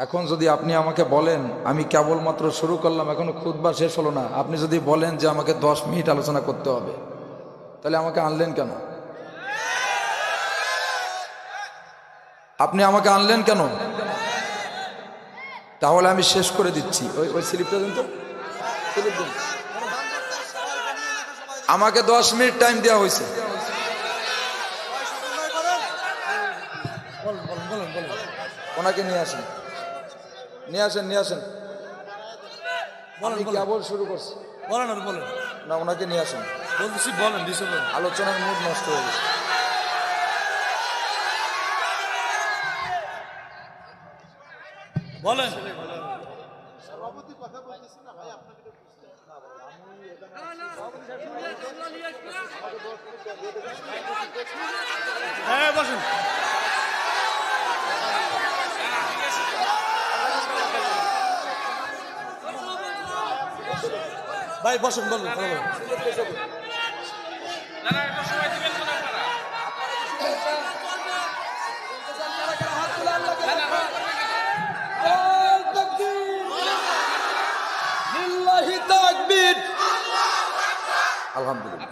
এখন যদি আপনি আমাকে বলেন, আমি কেবলমাত্র শুরু করলাম, এখনো খুতবা শেষ হলো না, আপনি যদি বলেন যে আমাকে 10 মিনিট আলোচনা করতে হবে, তাহলে আমাকে আনলেন কেন? আপনি আমাকে আনলেন কেন? তাহলে আমি শেষ করে দিচ্ছি। ওই ওই স্লিপটা দিন তো, স্লিপ দিন। আমাকে 10 মিনিট টাইম দেওয়া হয়েছে। ওনাকে নিয়ে আসেন, নিয়ে আসেন, নিয়ে আসেন। আমি কেবল শুরু করছি, বলেন আর বলেন না ওনাকে নিয়ে আসেন। বলতেছি, বলেন দিছে বলেন। আলোচনার মুড নষ্ট হয়ে গেছে। বলেন হ্যাঁ বসেন। ভাই বসেন, বলুন বলুন। আলহামদুলিল্লাহ,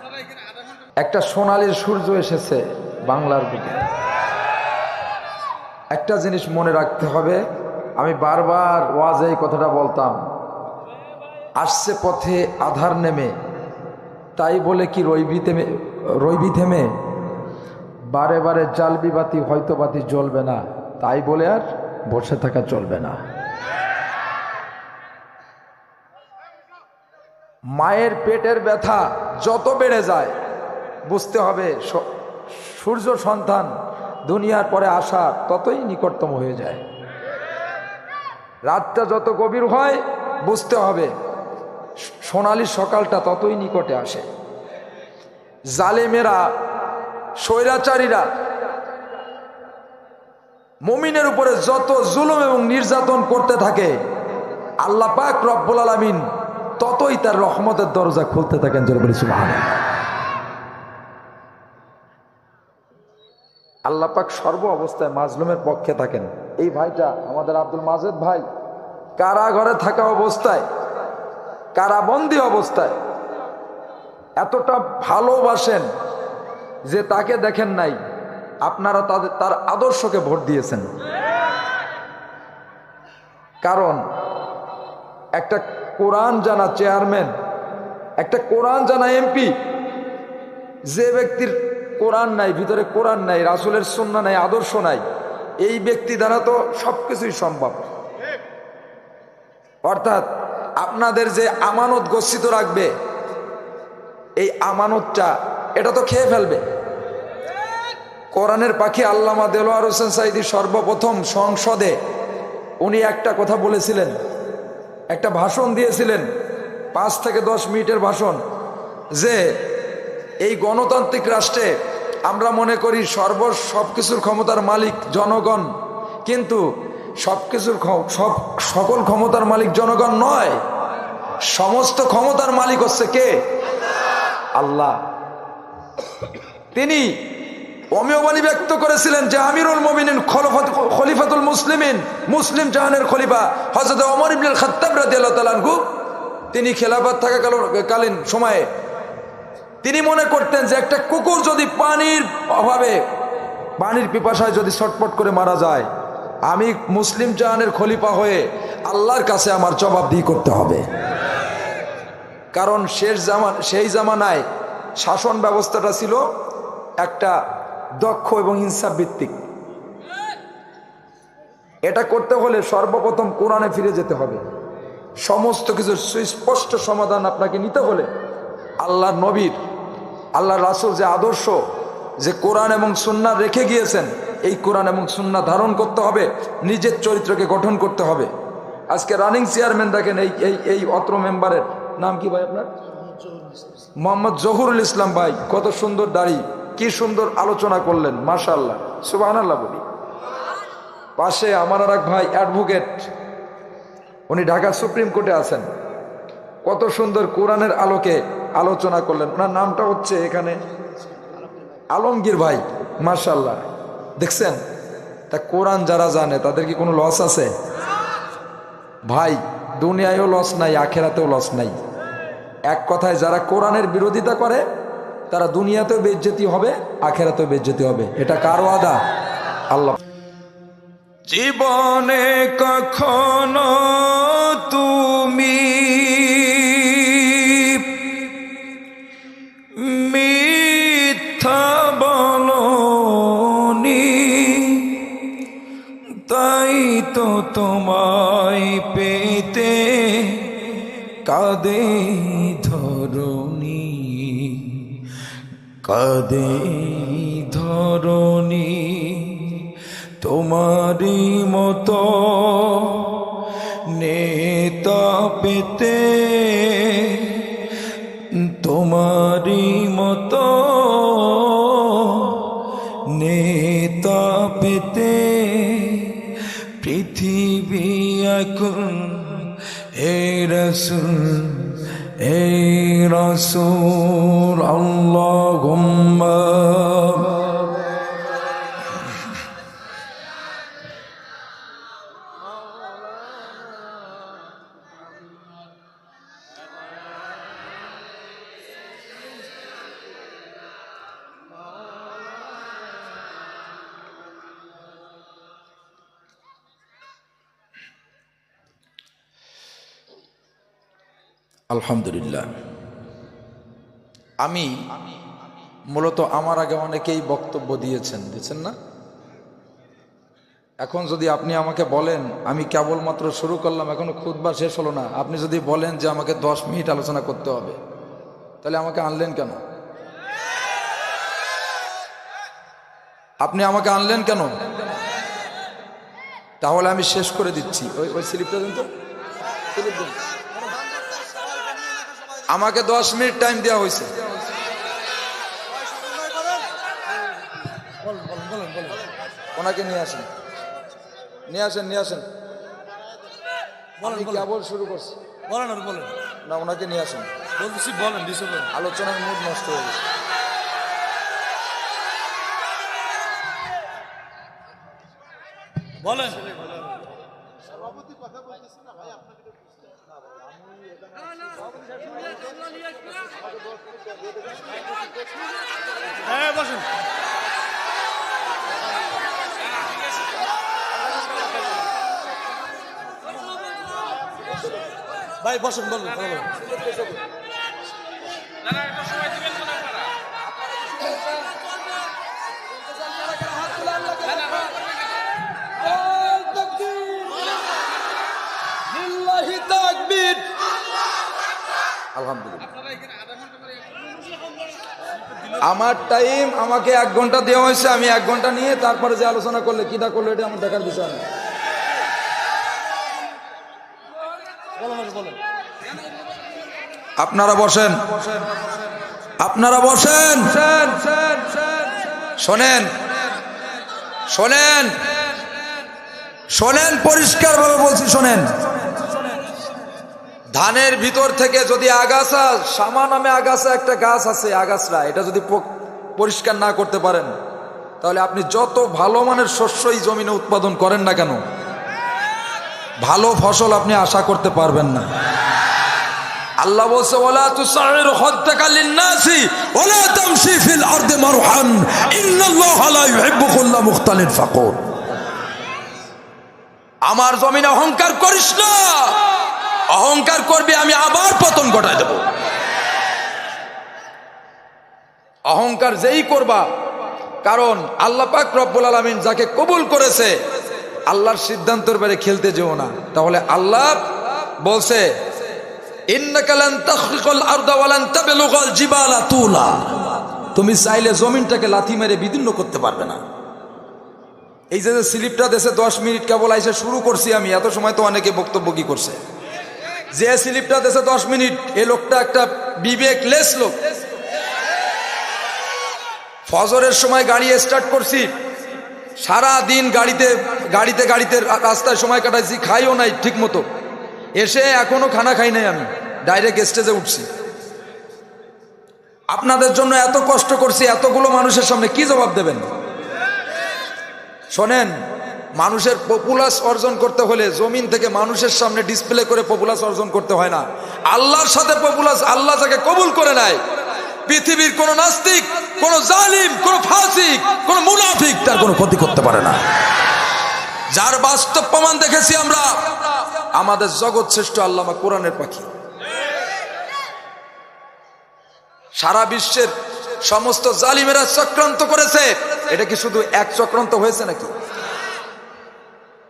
একটা সোনালীর সূর্য এসেছে বাংলার বুকে। একটা জিনিস মনে রাখতে হবে, আমি বারবার ওয়াজে এই কথাটা বলতাম, আসছে পথে আধার নেমে, তাই বলে কি রইবি থেমে, বারে বারে জ্বালবি বাতি, হয়তো বাতি জ্বলবে না, তাই বলে আর বসে থাকা চলবে না। মায়ের পেটের ব্যথা যত বেড়ে যায়, বুঝতে হবে সূর্য সন্তান দুনিয়ার পরে আসা ততই নিকটতম হয়ে যায়। রাতটা যত গভীর হয়, বুঝতে হবে সোনালী সকালটা ততই নিকটে আসে। জালেমেরা, স্বৈরাচারীরা মুমিনের উপরে যত জুলুম এবং নির্যাতন করতে থাকে, আল্লাহ পাক রব্বুল আলামিন ততই তার রহমতের দরজা খুলতে থাকেন। জোরে বলি সুবহানাল্লাহ। আল্লাহ পাক সর্ব অবস্থায় মাজলুমের পক্ষে থাকেন। এই ভাইটা আমাদের আব্দুল মাজেদ ভাই কারাগারে থাকা অবস্থায়, কারাবন্দী অবস্থায় এতটা ভালোবাসেন যে তাকে দেখেন নাই, আপনারা তার আদর্শকে ভোট দিয়েছেন। কারণ একটা কোরআন জানা চেয়ারম্যান, একটা কোরআন জানা এমপি, যে ব্যক্তির কোরআন নাই, ভিতরে কোরআন নাই, রাসূলের সুন্নাহ নাই, আদর্শ নাই, এই ব্যক্তি দ্বারা তো সবকিছুই সম্ভব। অর্থাৎ আপনাদের যে আমানত গচ্ছিত রাখবে, এই আমানতটা এটা তো খেয়ে ফেলবে। কোরআনের পাখি আল্লামা দেলোয়ার হোসেন সাঈদী সর্বপ্রথম সংসদে উনি একটা কথা বলেছিলেন, একটা ভাষণ দিয়েছিলেন, 5 থেকে 10 মিনিটের ভাষণ, যে এই গণতান্ত্রিক রাষ্ট্রে আমরা মনে করি সবকিছুর ক্ষমতার মালিক জনগণ, কিন্তু সকল ক্ষমতার মালিক জনগণ নয়, সমস্ত ক্ষমতার মালিক হচ্ছে কে? আল্লাহ। তিনি অমিয়বাণী ব্যক্ত করেছিলেন যে আমিরুল মুমিনিন খলিফাতুল মুসলিমিন, মুসলিম জাহানের খলিফা হযরত ওমর ইবনুল খাত্তাব রাদিয়াল্লাহু তাআলা আনহু, তিনি খেলাফত থাকাকালীন সময়ে তিনি মনে করতেন যে একটা কুকুর যদি পানির অভাবে, পানির পিপাসায় যদি ছটফট করে মারা যায়, আমি মুসলিম জাহানের খলিফা হয়ে আল্লাহর কাছে আমার জবাবদিহি করতে হবে। কারণ সেই জামানায় শাসন ব্যবস্থাটা ছিল একটা দক্ষ এবং ইনসাফ ভিত্তিক। এটা করতে হলে সর্বপ্রথম কোরআনে ফিরে যেতে হবে। সমস্ত কিছুর সুস্পষ্ট সমাধান আপনাকে নিতে হলে আল্লাহর নবীর, আল্লাহর রাসূল যে আদর্শ, যে কোরআন এবং সুন্নাহ রেখে গিয়েছেন, এই কোরআন এবং সুন্নাহ ধারণ করতে হবে, নিজের চরিত্রকে গঠন করতে হবে। আজকে রানিং চেয়ারম্যান দেখেন, এই অত্র মেম্বারের নাম কি ভাই আপনার? মোহাম্মদ জহুরুল ইসলাম ভাই, কত সুন্দর দাড়ি, কি সুন্দর আলোচনা করলেন, মাশাআল্লাহ, সুবহানাল্লাহ বলি। পাশে আমার আর এক ভাই অ্যাডভোকেট, উনি ঢাকা সুপ্রিম কোর্টে আছেন, কত সুন্দর কোরআনের আলোকে আলোচনা করলেন। ওনার নামটা হচ্ছে এখানে আলমগীর ভাই, মাশাআল্লাহ। দেখছেন, তা কোরআন যারা জানে তাদের কি কোনো লস আছে? ভাই দুনিয়ায়ও লস নাই, আখেরাতেও লস নাই। এক কথায় যারা কোরআনের বিরোধিতা করে তারা দুনিয়াতেও বেইজ্জতি হবে, আখেরাতেও বেইজ্জতি হবে। এটা কার ওয়াদা? আল্লাহ। জীবনে কখনো তুমি মিথ্যা বলোনি, তাই তো তোমায় পেতে কাঁদে ধরণী, কাঁদে ধরণী। তোমারই মতো নেতা পেতে, তোমারই মতো নেতা পেতে পৃথিবী এখন এই রাসূল আল্লাহুম্মা। আলহামদুলিল্লাহ। আমি মূলত আমার আগে অনেকেই বক্তব্য দিয়েছেন না? এখন যদি আপনি আমাকে বলেন, আমি কেবলমাত্র শুরু করলাম, এখনো খুতবা শেষ হলো না, আপনি যদি বলেন যে আমাকে 10 মিনিট আলোচনা করতে হবে, তাহলে আমাকে আনলেন কেন? আপনি আমাকে আনলেন কেন? তাহলে আমি শেষ করে দিচ্ছি। ওই স্লিপটা দেন তো, স্লিপ দেন। আমাকে 10 মিনিট টাইম দেওয়া হয়েছে। ওনাকে নিয়ে আসেন, নিয়ে আসেন, নিয়ে আসেন। আমি কেবল শুরু করছি, বলেন আর বলেন। না ওনাকে নিয়ে আসেন। বলতেছি বলেন, দিছে বলেন। আলোচনার মুড নষ্ট হয়ে গেছে। বলেন। হ্যাঁ বসেন। ভাই বসেন, বলেন কথা বলেন। আলহামদুলিল্লাহ। আমার টাইম আমাকে 1 ঘন্টা দেওয়া হয়েছে, আমি 1 ঘন্টা নিয়ে তারপরে যে আলোচনা করলে কিটা করলে এটা আমার দেখার বিষয় না। আপনারা বসেন, আপনারা বসেন। শোনেন, শোনেন, শোনেন, পরিষ্কার ভাবে বলছি, শোনেন। ধানের ভিতর থেকে যদি আগাছা, শামা নামে আগাছা একটা গাছ আছে, আগাছরা, এটা যদি পরিষ্কার না করতে পারেন, তাহলে আপনি যত ভালো মানের শস্যই জমিনে উৎপাদন করেন না কেন, ভালো ফসল আপনি আশা করতে পারবেন না। আল্লাহ বলছে, ওয়ালা তুসাইর খাদ্দাকা লিন-নাসি ওয়ালা তামশি ফিল আরদি মারহান ইন্নাল্লাহা লা ইউহিব্বু কুল্লা মুখতালিন ফাকুর। আমার জমিনে অহংকার করিস না, অহংকার করবি আমি আবার পতন ঘটায় দেব। অহংকার যেই করবা, কারণ আল্লাহ পাক রব্বুল আলামিন যাকে কবুল করেছে, আল্লাহর সিদ্ধান্তের বাইরে খেলতে যেও না। তাহলে আল্লাহ বলছে, ইন্নাকা লান তাখরিকাল আরদা ওয়া লান তাবলুগাল জিবালা তুলা। তুমি চাইলে জমিনটাকে লাথি মেরে বিদীর্ণ করতে পারবে না। এই যে স্লিপটা দেশে 10 মিনিট কেবল আইসে শুরু করছি আমি, এত সময় তো অনেকে বক্তব্য কি করছে। যে স্লিপটা দেশে 10 মিনিট, এই লোকটা একটা বিবেকলেস লোক। ফজরের সময় গাড়ি স্টার্ট করছি, সারা দিন গাড়িতে গাড়িতে গাড়িতে রাস্তায় সময় কাটাইছি, খাইও নাই ঠিক মতো, এসে এখনো খানা খাই নাই, আমি ডাইরেক্ট স্টেজে উঠছি। আপনাদের জন্য এত কষ্ট করছি, এতগুলো মানুষের সামনে কি জবাব দেবেন? শোনেন, মানুষের পপুলাস অর্জন করতে হলে জমিন থেকে মানুষের সামনে ডিসপ্লে করে পপুলাস অর্জন করতে হয় না, আল্লাহর সাথে পপুলাস আল্লাহ যাকে কবুল করে নেয়, পৃথিবীর কোন নাস্তিক, কোন জালিম, কোন ফাসিক, কোন মুনাফিক তার কোনো ক্ষতি করতে পারে না। যার বাস্তব প্রমাণ দেখেছি আমরা আমাদের জগৎ শ্রেষ্ঠ আল্লামা কোরআনের পাখি। সারা বিশ্বের সমস্ত জালিমেরা চক্রান্ত করেছে, এটা কি শুধু এক চক্রান্ত হয়েছে নাকি?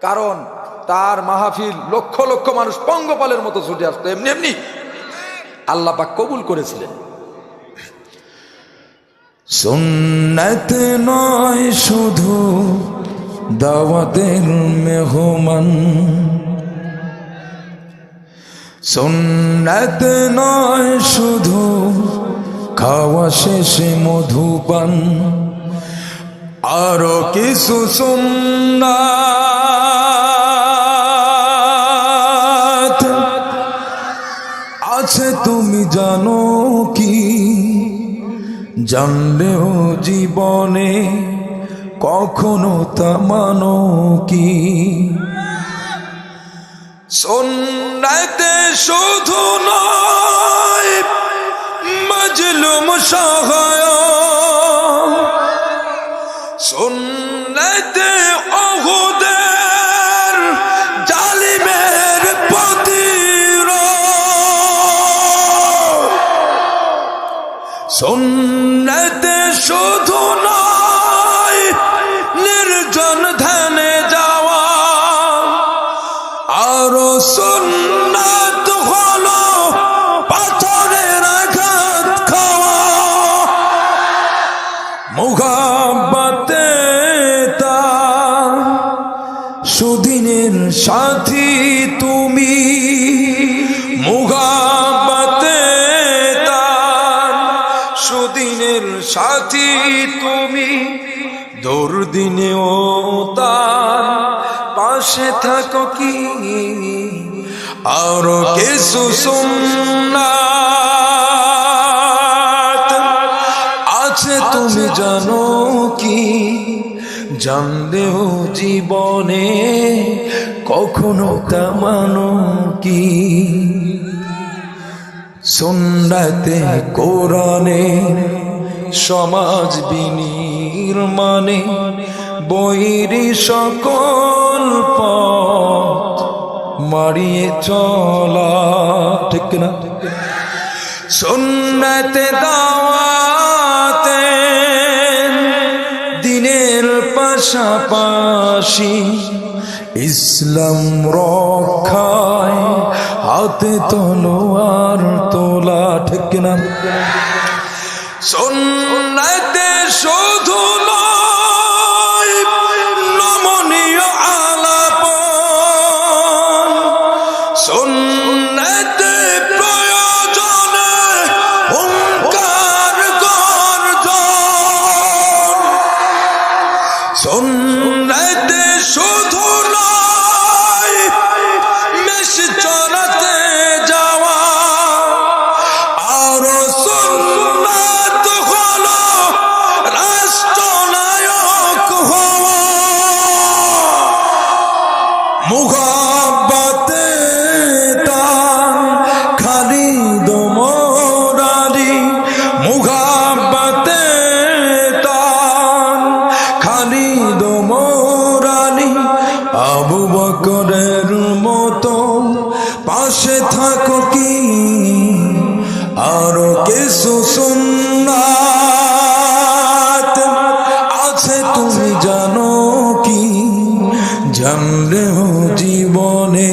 কারণ তার মাহফিল লক্ষ লক্ষ মানুষ পঙ্গপালের মতো ছুটে আসতো, এমনি এমনি আল্লাহ পাক কবুল করেছিলেন। সুন্নাত নয় শুধু দাওয়াতের মেহমান, সুন্নাত নয় শুধু খাওয়া শেষে মধুপান, আরো কিছু সুন্নাত আছে তুমি জানো কি? জানলেও জীবনে কখনো তা মানো কি? সুন্নাতে শুধু নয় মাজলুম সহায়, সুন্নাতে ওহুদের জালিমের প্রতিরোধ, সুন্নাতে শুধু নয় নির্জন ধ্যানে যাওয়া, আরো সুন্নাত হলো পাথরের আঘাত খাওয়া। মুহাব্বতে তার সুদিনের সাথী তুমি, মুহাব্বতে তার সুদিনের সাথী তুমি, দুর্দিনেও তার পাশে থাকো কি? আর কিছু সুন্নাত আছে তুমি জানো কি? জানলেও জীবনে কখনো তা মানো কি? সুন্নাতে কোরআনে সমাজ বিনির্মাণে বৈরী সকল পথ মারিয়ে চলা, ঠিক না? সুন্নাতে দাওয়াতে দিনের পাশাপাশি ইসলাম রক্ষায় হাতে তলোয়ার তোলা, ঠিক না? সুন্নাতে শুধু নয় নমনীয় আলাপন, সুন্নাতে প্রয়োজনে হুঙ্কার গর্জন, সুন্নাতে শুধু নয় মেষ চড়াতে যাওয়া, আরো সুন্নাত হলো রাষ্ট্রনায়ক হওয়া। মুহাব্বতে তার খালিদ মোরারি, মুহাব্বতে তার খালিদ মোরারি, আবু বকরের মতো পাশে থাকো কি? আরো কিছু সুন্নাত আছে তুমি জানো কি? জানলেও জীবনে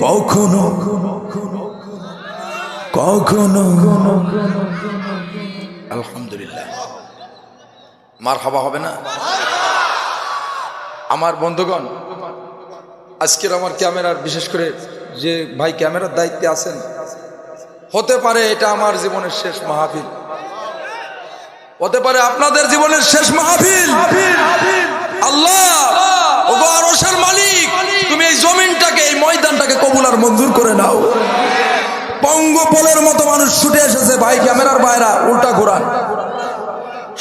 কখনো কখনো। আলহামদুলিল্লাহ, মারহাবা হবে না? আমার বন্ধুগণ, আজকের আমার ক্যামেরার, বিশেষ করে যে ভাই ক্যামেরার দায়িত্বে আছেন, হতে পারে এটা আমার জীবনের শেষ মাহফিল, হতে পারে আপনাদের জীবনের শেষ মাহফিল। আল্লাহ ওগো আরশের মালিক, তুমি এই জমিনটাকে, এই ময়দানটাকে কবুল আর মঞ্জুর করে নাও। পঙ্গপালের মতো মানুষ ছুটে এসেছে, ভাই ক্যামেরার বাইরা উল্টা ঘোরান,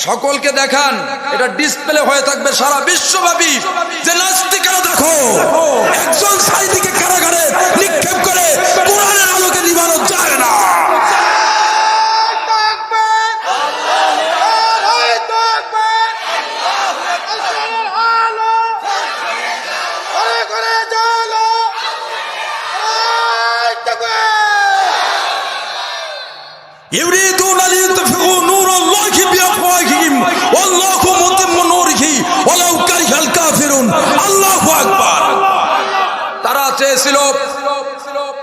সকলকে দেখান, এটা ডিসপ্লে হয়ে থাকবে সারা বিশ্বব্যাপী, যে নাস্তিকেরা দেখো একজন সাইদিকে কারাগারে নিক্ষেপ করে কোরআনের আলোকে নিভানো যায় না। يريدون ليطفئوا نور الله بأفواههم والله متم نوره ولو كره الكافرون আল্লাহু আকবার। তারা চেয়েছিল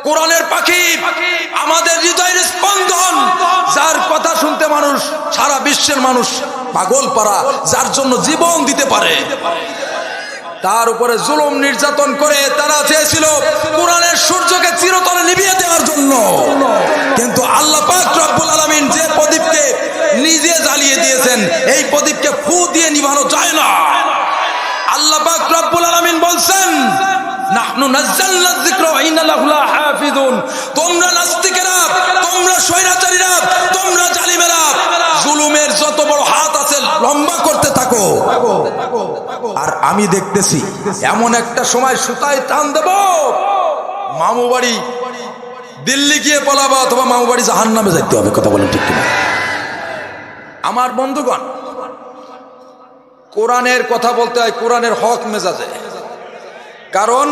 কোরআনের পাখি আমাদের হৃদয়ের স্পন্দন, যার কথা শুনতে মানুষ সারা বিশ্বের মানুষ পাগল পারা, যার জন্য জীবন দিতে পারে, তার উপরে জুলুম নির্যাতন করে তারা চেয়েছিল কোরআনের সূর্যকে চিরতরে নিভিয়ে দেওয়ার জন্য। কিন্তু আল্লাহ পাক রব্বুল আলামিন যে প্রদীপকে নিজে জ্বালিয়ে দিয়েছেন, এই প্রদীপকে ফু দিয়ে নিভানো যায় না। আল্লাহ পাক রব্বুল আলামিন বলছেন, নাহনু নাযালনা যিকরা ওয়া ইন্না লাহু লাহাফিজুন। তোমরা নাস্তিকেরা, তোমরা স্বৈরাচারীরা, তোমরা জালিমেরা জুলুমের যত বড় হাত আছে লম্বা করতে থাকো, আর আমি দেখতেছি এমন একটা সময় সুতায় টান দেব, মামু বাড়ি দিল্লি গিয়ে পলাবা অথবা মামু বাড়ি জাহান্নামে যাইতে হবে। কথা বলেন ঠিক কিনা? আমার বন্ধুগণ, কোরআনের কথা বলতে হয় কোরআনের হক মেজাজে। কারণ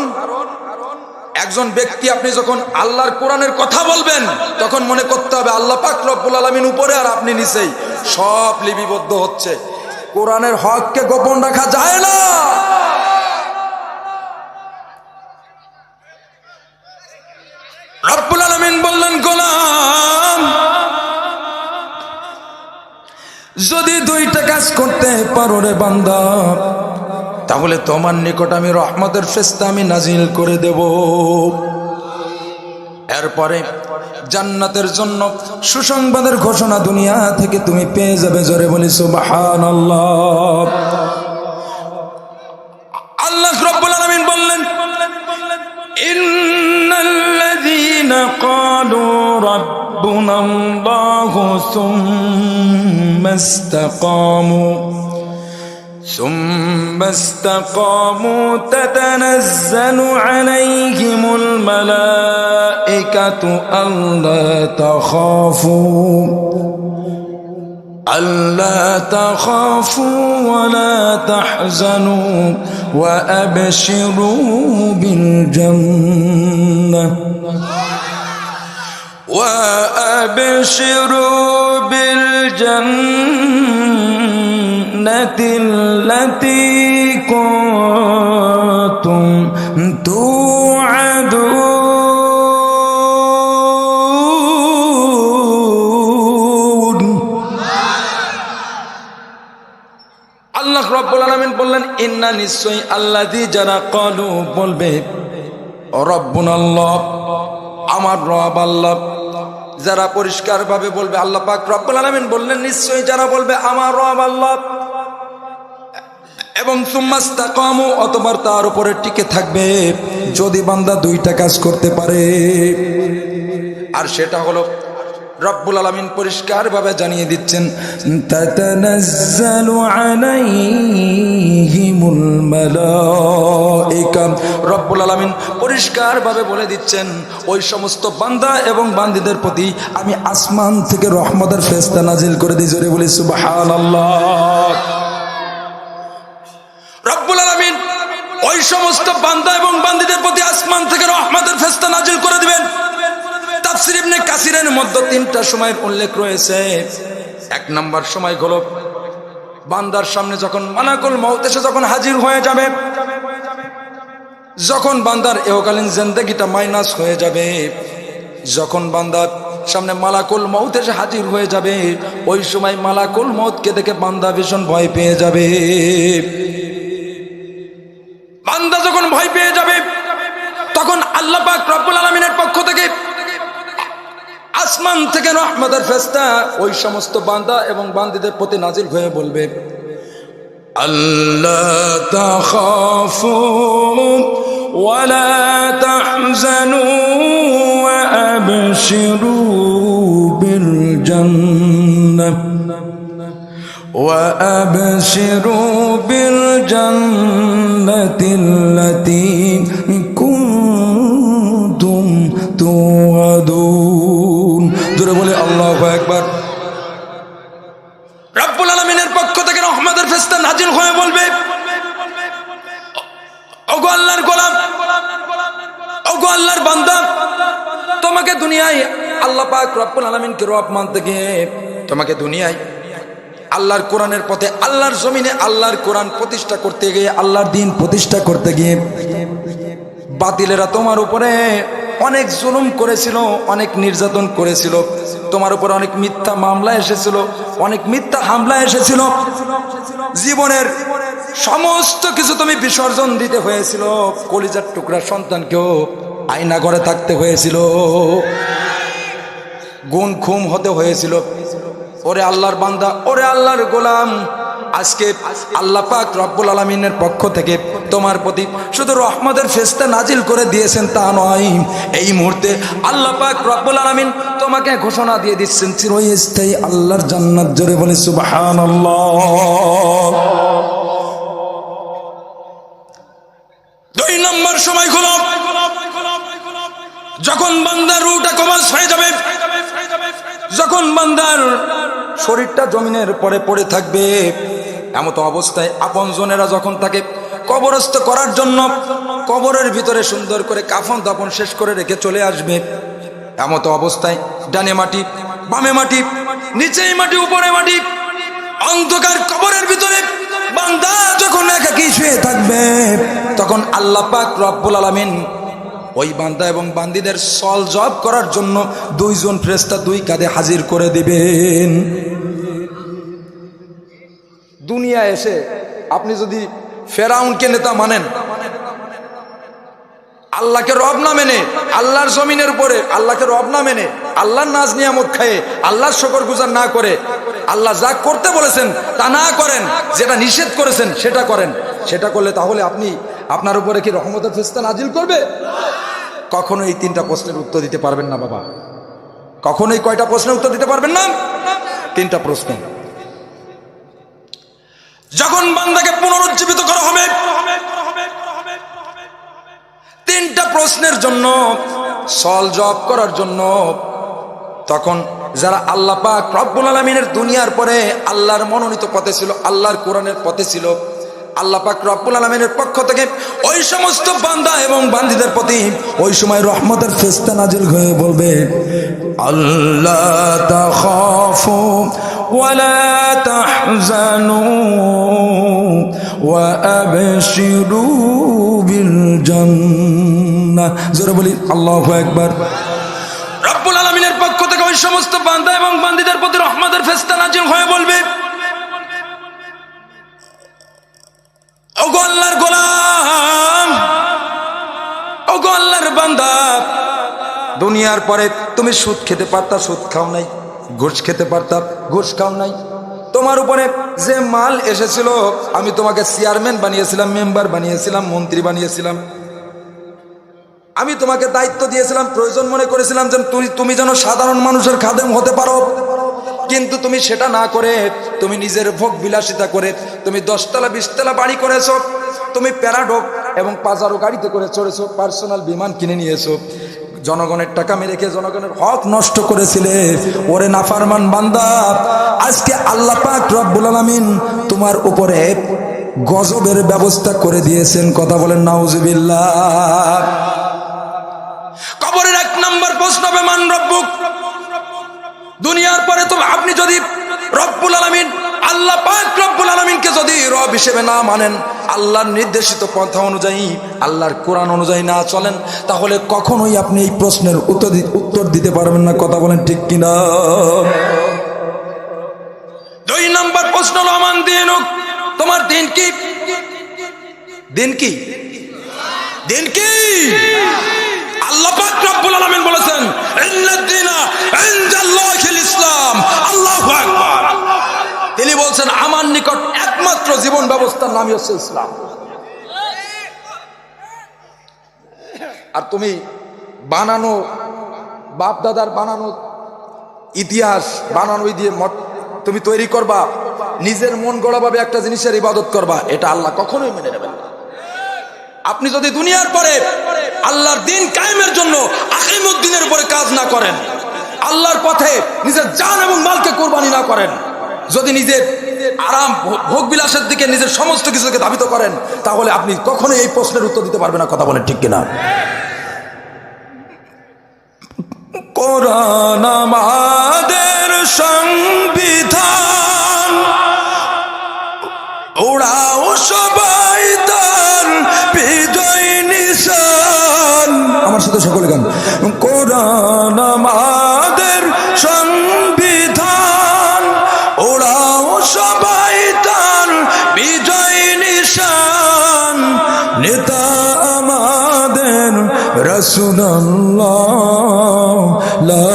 একজন ব্যক্তি, আপনি যখন আল্লাহর কোরআনের কথা বলবেন তখন মনে করতে হবে আল্লাহ পাক রব্বুল আলামিন উপরে আর আপনি নিচেই, সব লিপিবদ্ধ হচ্ছে। কোরআনের হককে গোপন রাখা যায় না। রব্বুল আলামিন বললেন, গোলাম যদি দুইটা কাজ করতে পারো রে বান্দা, তাহলে তোমার নিকট আমি রহমতের ফেরেশতা আমি নাজিল করে দেব। এরপরে জান্নাতের জন্য সুসংবাদের ঘোষণা দুনিয়া থেকে তুমি পেয়ে যাবে। জোরে বলি সুবহানাল্লাহ। আল্লাহ রাব্বুল আলামিন বললেন, ইন্নাল্লাযীনা ক্বালু রাব্বুনাল্লাহু সুম্মা استقاموا تتنزل عليهم الملائكة ألا تخافوا ولا تحزنوا وأبشروا بالجنة التي كنتم توعدون। আল্লাহ রাব্বুল আলামিন বললেন, ইন্না নিশ্চয়ই আল্লাযী যারা ক্বালু বলবে রব্বুনাল্লাহ, আমার রব আল্লাহ, যারা পরিষ্কার ভাবে বলবে, আল্লাহ পাক রব্বুল আলামিন বললেন নিশ্চয়ই যারা বলবে আমার রব আল্লাহ, এবং সুম্মাস্তাকামু অতঃপর তার উপরে টিকে থাকবে। যদি বান্দা দুইটা কাজ করতে পারে, আর সেটা হলো রব্বুল আলামিন পরিষ্কার ভাবে জানিয়ে দিচ্ছেন, তাতানাজ্জালু আলাইহিমুল মালাইকা। রব্বুল আলামিন পরিষ্কার ভাবে বলে দিচ্ছেন, ওই সমস্ত বান্দা এবং বান্দীদের প্রতি আমি আসমান থেকে রহমতের ফেরেশতা নাজিল করে দিই। জোরে বলি সুবহানাল্লাহ। রব্বুল আলামিন ওই সমস্ত বান্দা এবং বান্দীদের প্রতি আসমান থেকে রহমতের ফেরেশতা নাজিল করে দিবেন। তাফসীর ইবনে কাসিরের মধ্যে তিনটা সময়ের উল্লেখ রয়েছে। এক নাম্বার সময় হলো বান্দার সামনে যখন মালাকুল মউত এসে যখন হাজির হয়ে যাবে, যখন বান্দার ইহকালীন জিন্দেগিটা মাইনাস হয়ে যাবে, যখন বান্দার সামনে মালাকুল মউত এসে হাজির হয়ে যাবে, ওই সময় মালাকুল মউতকে দেখে বান্দা ভীষণ ভয় পেয়ে যাবে। বান্দা যখন ভয় পেয়ে যাবে, তখন আল্লাহ পাক রব্বুল আলামিনের পক্ষ থেকে আসমান থেকে রহমতের ফেরেশতা ওই সমস্ত বান্দা এবং বান্দীদের প্রতি নাজিল হয়ে বলবে, আল্লা তাখাফু ওয়ালা তাহজানু ওয়া আবশিরু বিল জান্নাহ وأبشروا بالجنة التي كنتم توعدون জোরে বলে আল্লাহু আকবার। রব্বুল আলামিনের পক্ষ থেকে রহমতের ফেরেশতা নাজিল হয়ে বলবে, ওগো আল্লাহর গোলাম, ওগো আল্লাহর বান্দা, তোমাকে দুনিয়ায় আল্লাহ পাক রব্বুল আলামিনকে রব মানতে গিয়ে, তোমাকে দুনিয়ায় আল্লাহর কোরআনের পথে, আল্লাহর জমিনে আল্লাহর কোরআন প্রতিষ্ঠা করতে গিয়ে, আল্লাহর দ্বীন প্রতিষ্ঠা করতে গিয়ে বাতিলেরা তোমার উপরে অনেক জুলুম করেছিল, অনেক নির্যাতন করেছিল, তোমার উপরে অনেক মিথ্যা মামলা এসেছিল, অনেক মিথ্যা হামলা এসেছিল, জীবনের সমস্ত কিছু তুমি বিসর্জন দিতে হয়েছিল, কলিজার টুকরা সন্তানকেও আয়না ঘরে থাকতে হয়েছিল, গুণ খুম হতে হয়েছিল। ওরে আল্লাহর বান্দা, ওরে আল্লাহর গোলাম, আজকে আল্লাহ পাক রব্বুল আলামিনের পক্ষ থেকে তোমার প্রতি শুধু রহমতের ফেরেশতা নাজিল করে দিয়েছেন তা নয়, এই মুহূর্তে আল্লাহ পাক রব্বুল আলামিন তোমাকে ঘোষণা দিয়ে দিচ্ছেন চিরস্থায়ী আল্লাহর জান্নাত। জোরে বলে সুবহানাল্লাহ। 2 নম্বর সময় হলো যখন বান্দার রূহটা কবজ হয়ে যাবে, যখন বান্দার শরীরটা জমিনের পরে পড়ে থাকবে, এমত অবস্থায় আপনজনেরা যখন তাকে কবরস্থ করার জন্য কবরের ভিতরে সুন্দর করে কাফন দাফন শেষ করে রেখে চলে আসবে, এমত অবস্থায় ডানে মাটি বামে মাটি, নিচেই মাটি উপরে মাটি, অন্ধকার কবরের ভিতরে বান্দা যখন একাকী শুয়ে থাকবে, তখন আল্লাহ পাক রব্বুল আলামিন ওই বান্দা এবং বান্দীদের সল জব করার জন্য 2 জন ফেরেশতা 2 কাঁধে হাজির করে দিবেন। দুনিয়া এসে আপনি যদি ফেরাউনকে নেতা মানেন, আল্লাহকে রব না মেনে, আল্লাহর জমিনের উপরে আল্লাহকে রব না মেনে, আল্লাহর নাজ নিয়ামত খায়ে, আল্লাহর শুকর গুজার না করে, আল্লাহ যা করতে বলেছেন তা না করেন, যেটা নিষেধ করেছেন সেটা করেন, সেটা করলে তাহলে আপনার উপরে কি রহমতের ফেরেশতা নাজিল করবে? কখনো এই 3টা প্রশ্নের উত্তর দিতে পারবেন না বাবা, কখনোই কয়টা প্রশ্নের উত্তর দিতে পারবেন না? 3টা প্রশ্ন। যখন বান্দাকে পুনরুজ্জীবিত করা হবে 3টা প্রশ্নের জন্য, সল জব করার জন্য, তখন যারা আল্লাহ পাক রব্বুল আলামিনের দুনিয়ার পরে আল্লাহর মনোনীত পথে ছিল, আল্লাহর কোরআনের পথে ছিল, আল্লাহ পাক রব্বুল আলামিনের পক্ষ থেকে ওই সমস্ত বান্দা এবং বান্দীদের প্রতি ওই সময় রহমতের ফেরেশতা নাজিল হয়ে বলবে, আল্লাহ তাখাফু ওয়ালা তাহজানু ওয়া আবশিরু বিল জান্নাহ। জোরে বলি আল্লাহু আকবার। রব্বুল আলামিনের পক্ষ থেকে ওই সমস্ত বান্দা এবং বান্দীদের প্রতি রহমতের ফেরেশতা নাজিল হয়ে বলবে, ওগো আল্লাহর গোলাম, ওগো আল্লাহর বান্দা, দুনিয়ার পরে তুমি সুদ খেতে পারতা, সুদ খাও নাই, ঘুষ খেতে পারতা, ঘুষ খাও নাই, তোমার উপরে যে মাল এসেছিল আমি তোমাকে চেয়ারম্যান বানিয়েছিলাম, মেম্বার বানিয়েছিলাম, মন্ত্রী বানিয়েছিলাম, আমি তোমাকে দায়িত্ব দিয়েছিলাম, প্রয়োজন মনে করেছিলাম যে তুমি যেন সাধারণ মানুষের খাদেম হতে পারো, কিন্তু তুমি সেটা না করে তুমি নিজের ভোগ বিলাসিতা করে তুমি 10 তলা 20 তলা বাড়ি করেছো, তুমি প্যারাডো এবং পাজারো গাড়িতে করে চড়েছো, পার্সোনাল বিমান কিনে নিয়েছো, জনগণের টাকা মেরে খেয়ে জনগণের হক নষ্ট করেছিলে। ওরে নাফরমান বান্দা, আজকে আল্লাহ পাক রব্বুল আলামিন তোমার উপরে গজবের ব্যবস্থা করে দিয়েছেন। কথা বলেন নাউজুবিল্লাহ। কবরের 1 নম্বর প্রশ্ন হবে মান রব্বুক। দুনিয়ার পরে তো আপনি যদি রব্বুল আলামিন আল্লাহ পাক রব্বুল আলামিনকে যদি রব হিসেবে না মানেন, আল্লাহর নির্দেশিত পন্থা অনুযায়ী আল্লাহর কোরআন অনুযায়ী না চলেন, তাহলে কখনোই আপনি এই প্রশ্নের উত্তর দিতে পারবেন না। কথা বলেন ঠিক কিনা? 2 নম্বর প্রশ্ন হলো আমান দিনুক, তোমার দিন কি? দিন কি? দিন কি? আল্লাহ পাক রব্বুল আলামিন বলেছেন ইন্নাদ-দীনা ইনদাল্লাহিল ইসলাম। আল্লাহু আকবার। তিনি বলছেন আমার নিকট একমাত্র জীবন ব্যবস্থার নামই হচ্ছে ইসলাম। আর তুমি বানানো বাপ দাদার বানানো ইতিহাস বানানো দিয়ে তুমি তৈরি করবা, নিজের মন গড়াভাবে একটা জিনিসের ইবাদত করবা, এটা আল্লাহ কখনোই মেনে নেবেন না। আপনি যদি দুনিয়ার পরে আল্লাহর দিন কায়েমের জন্য আকিমুদ্দিনের উপরে কাজ না করেন, আল্লাহর পথে নিজের জান এবং মালকে কোরবানি না করেন, যদি নিজের আরাম ভোগ বিলাসের দিকে নিজের সমস্ত কিছুকে ধাবিত করেন, তাহলে আপনি কখনোই এই প্রশ্নের উত্তর দিতে পারবেন না। কথা বলেন ঠিক কিনা? কোরআন আমাদের সংবিধান, ওরাও সবাই তার বিজয় নিশান। আমার সাথে সকলে গান। কোরআন আমাদের সংবিধান, ওরাও সবাই তার বিজয় নিশান। নেতা আমাদের রাসূলুল্লাহ, লা